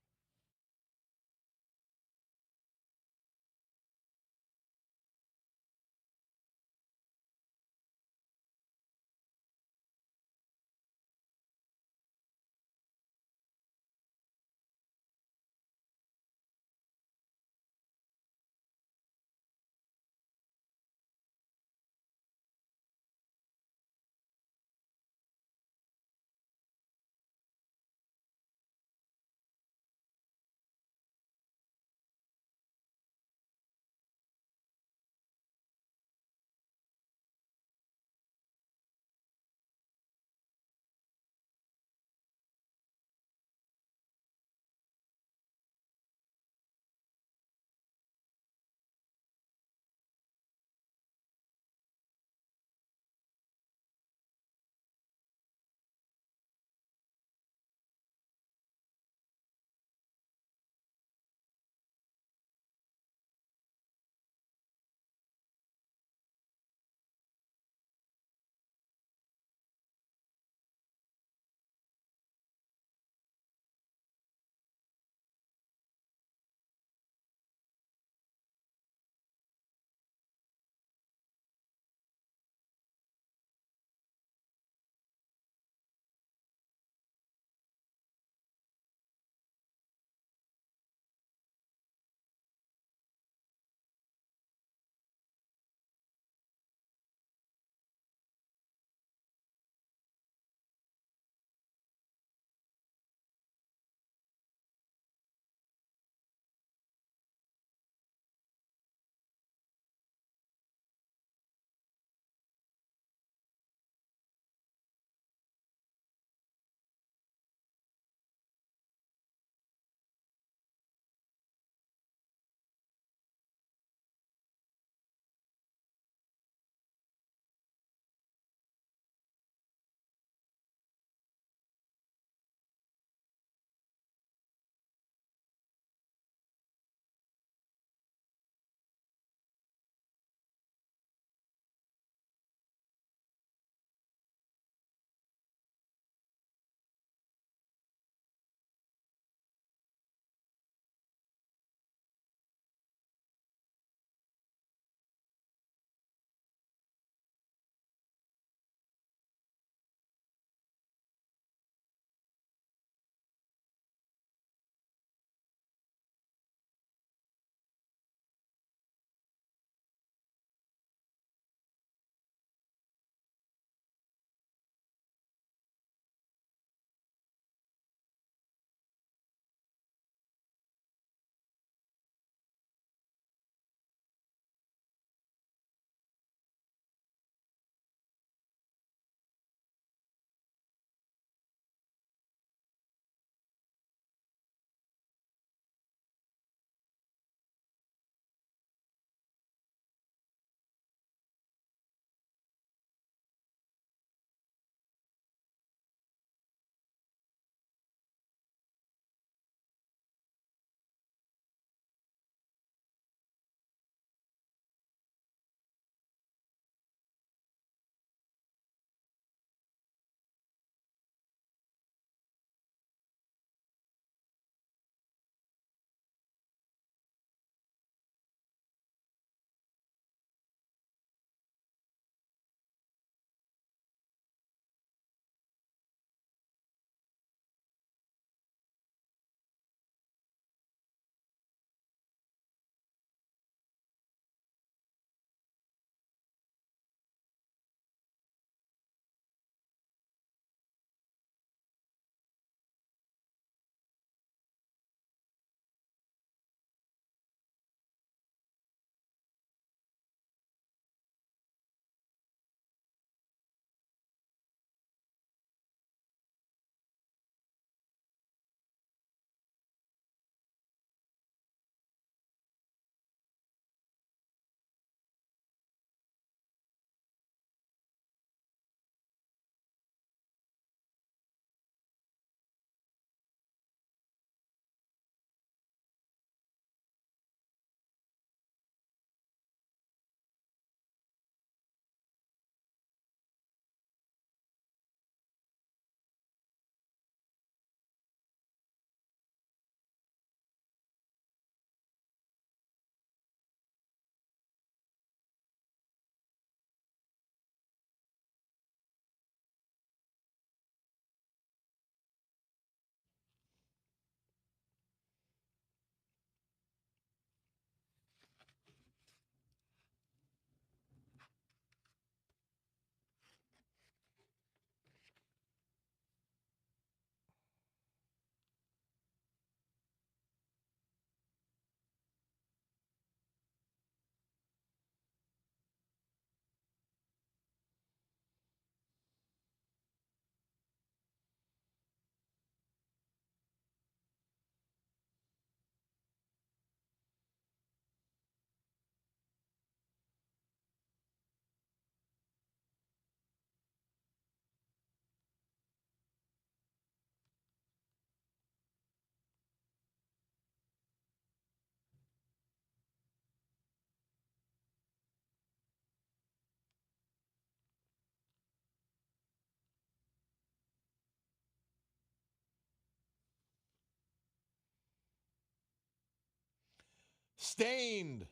Stained.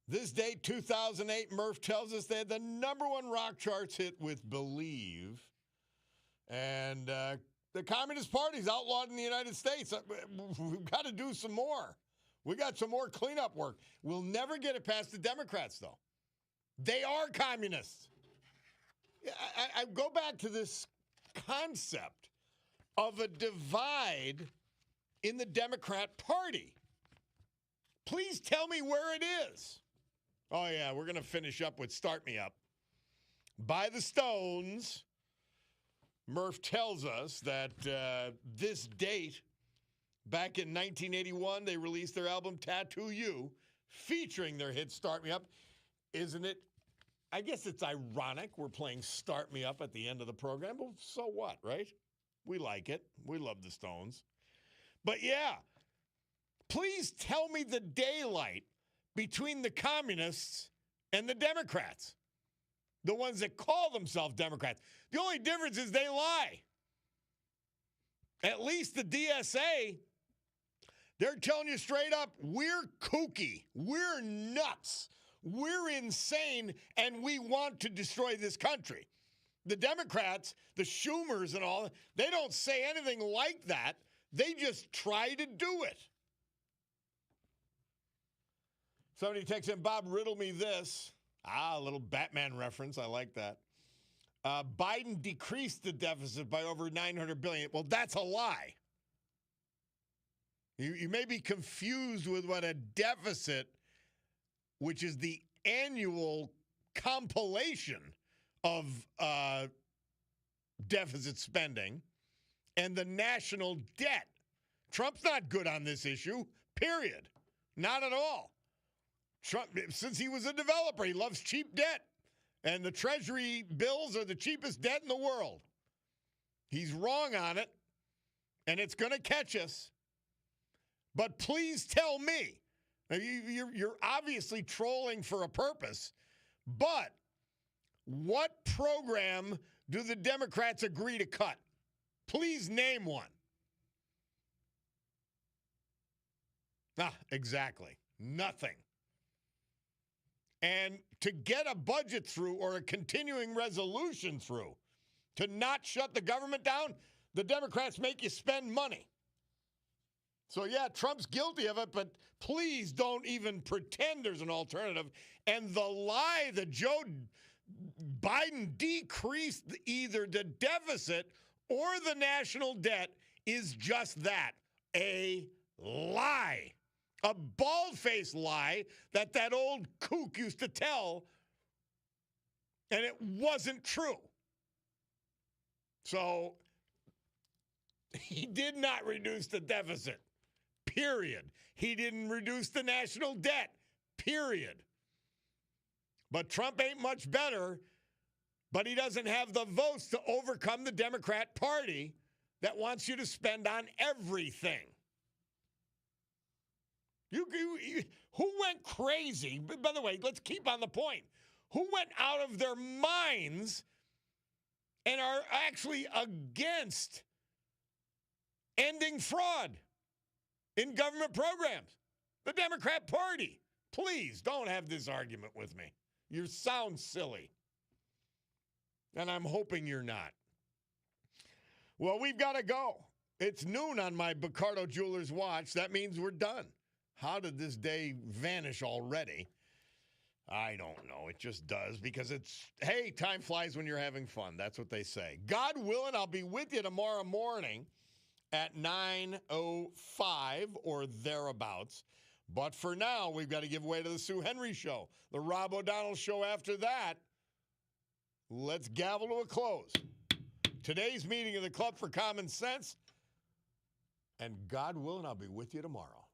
This date, 2008, Murph tells us they had the #1 rock charts hit with Believe. And the Communist Party's outlawed in the United States. We've got to do some more. We got some more cleanup work. We'll never get it past the Democrats, though. They are communists. I go back to this concept of a divide in the Democrat Party. Please tell me where it is. Oh, yeah, we're going to finish up with Start Me Up. By the Stones, Murph tells us that this date, back in 1981, they released their album Tattoo You, featuring their hit Start Me Up. Isn't it? I guess it's ironic we're playing Start Me Up at the end of the program, but so what, right? We like it. We love the Stones. But yeah, please tell me the daylight between the communists and the Democrats, the ones that call themselves Democrats. The only difference is they lie. At least the DSA, they're telling you straight up, we're kooky, we're nuts, we're insane, and we want to destroy this country. The Democrats, the Schumers and all, they don't say anything like that. They just try to do it. Somebody texts in, Bob, riddle me this. A little Batman reference. I like that. Biden decreased the deficit by over $900 billion. Well, that's a lie. You may be confused with what a deficit, which is the annual compilation of deficit spending, and the national debt. Trump's not good on this issue, period. Not at all. Trump, since he was a developer, he loves cheap debt. And the Treasury bills are the cheapest debt in the world. He's wrong on it, and it's going to catch us. But please tell me, now you're obviously trolling for a purpose, but what program do the Democrats agree to cut? Please name one. Exactly. Nothing. And to get a budget through or a continuing resolution through to not shut the government down, the Democrats make you spend money. So, yeah, Trump's guilty of it, but please don't even pretend there's an alternative. And the lie that Joe Biden decreased either the deficit or the national debt is just that, a lie. A bald-faced lie that old kook used to tell, and it wasn't true. So he did not reduce the deficit, period. He didn't reduce the national debt, period. But Trump ain't much better, but he doesn't have the votes to overcome the Democrat Party that wants you to spend on everything. Who went crazy? By the way, let's keep on the point. Who went out of their minds and are actually against ending fraud in government programs? The Democrat Party. Please don't have this argument with me. You sound silly. And I'm hoping you're not. Well, we've got to go. It's noon on my Bacardo Jewelers watch. That means we're done. How did this day vanish already? I don't know. It just does because hey, time flies when you're having fun. That's what they say. God willing, I'll be with you tomorrow morning at 9:05 or thereabouts. But for now, we've got to give way to the Sue Henry Show, the Rob O'Donnell Show after that. Let's gavel to a close. Today's meeting of the Club for Common Sense. And God willing, I'll be with you tomorrow.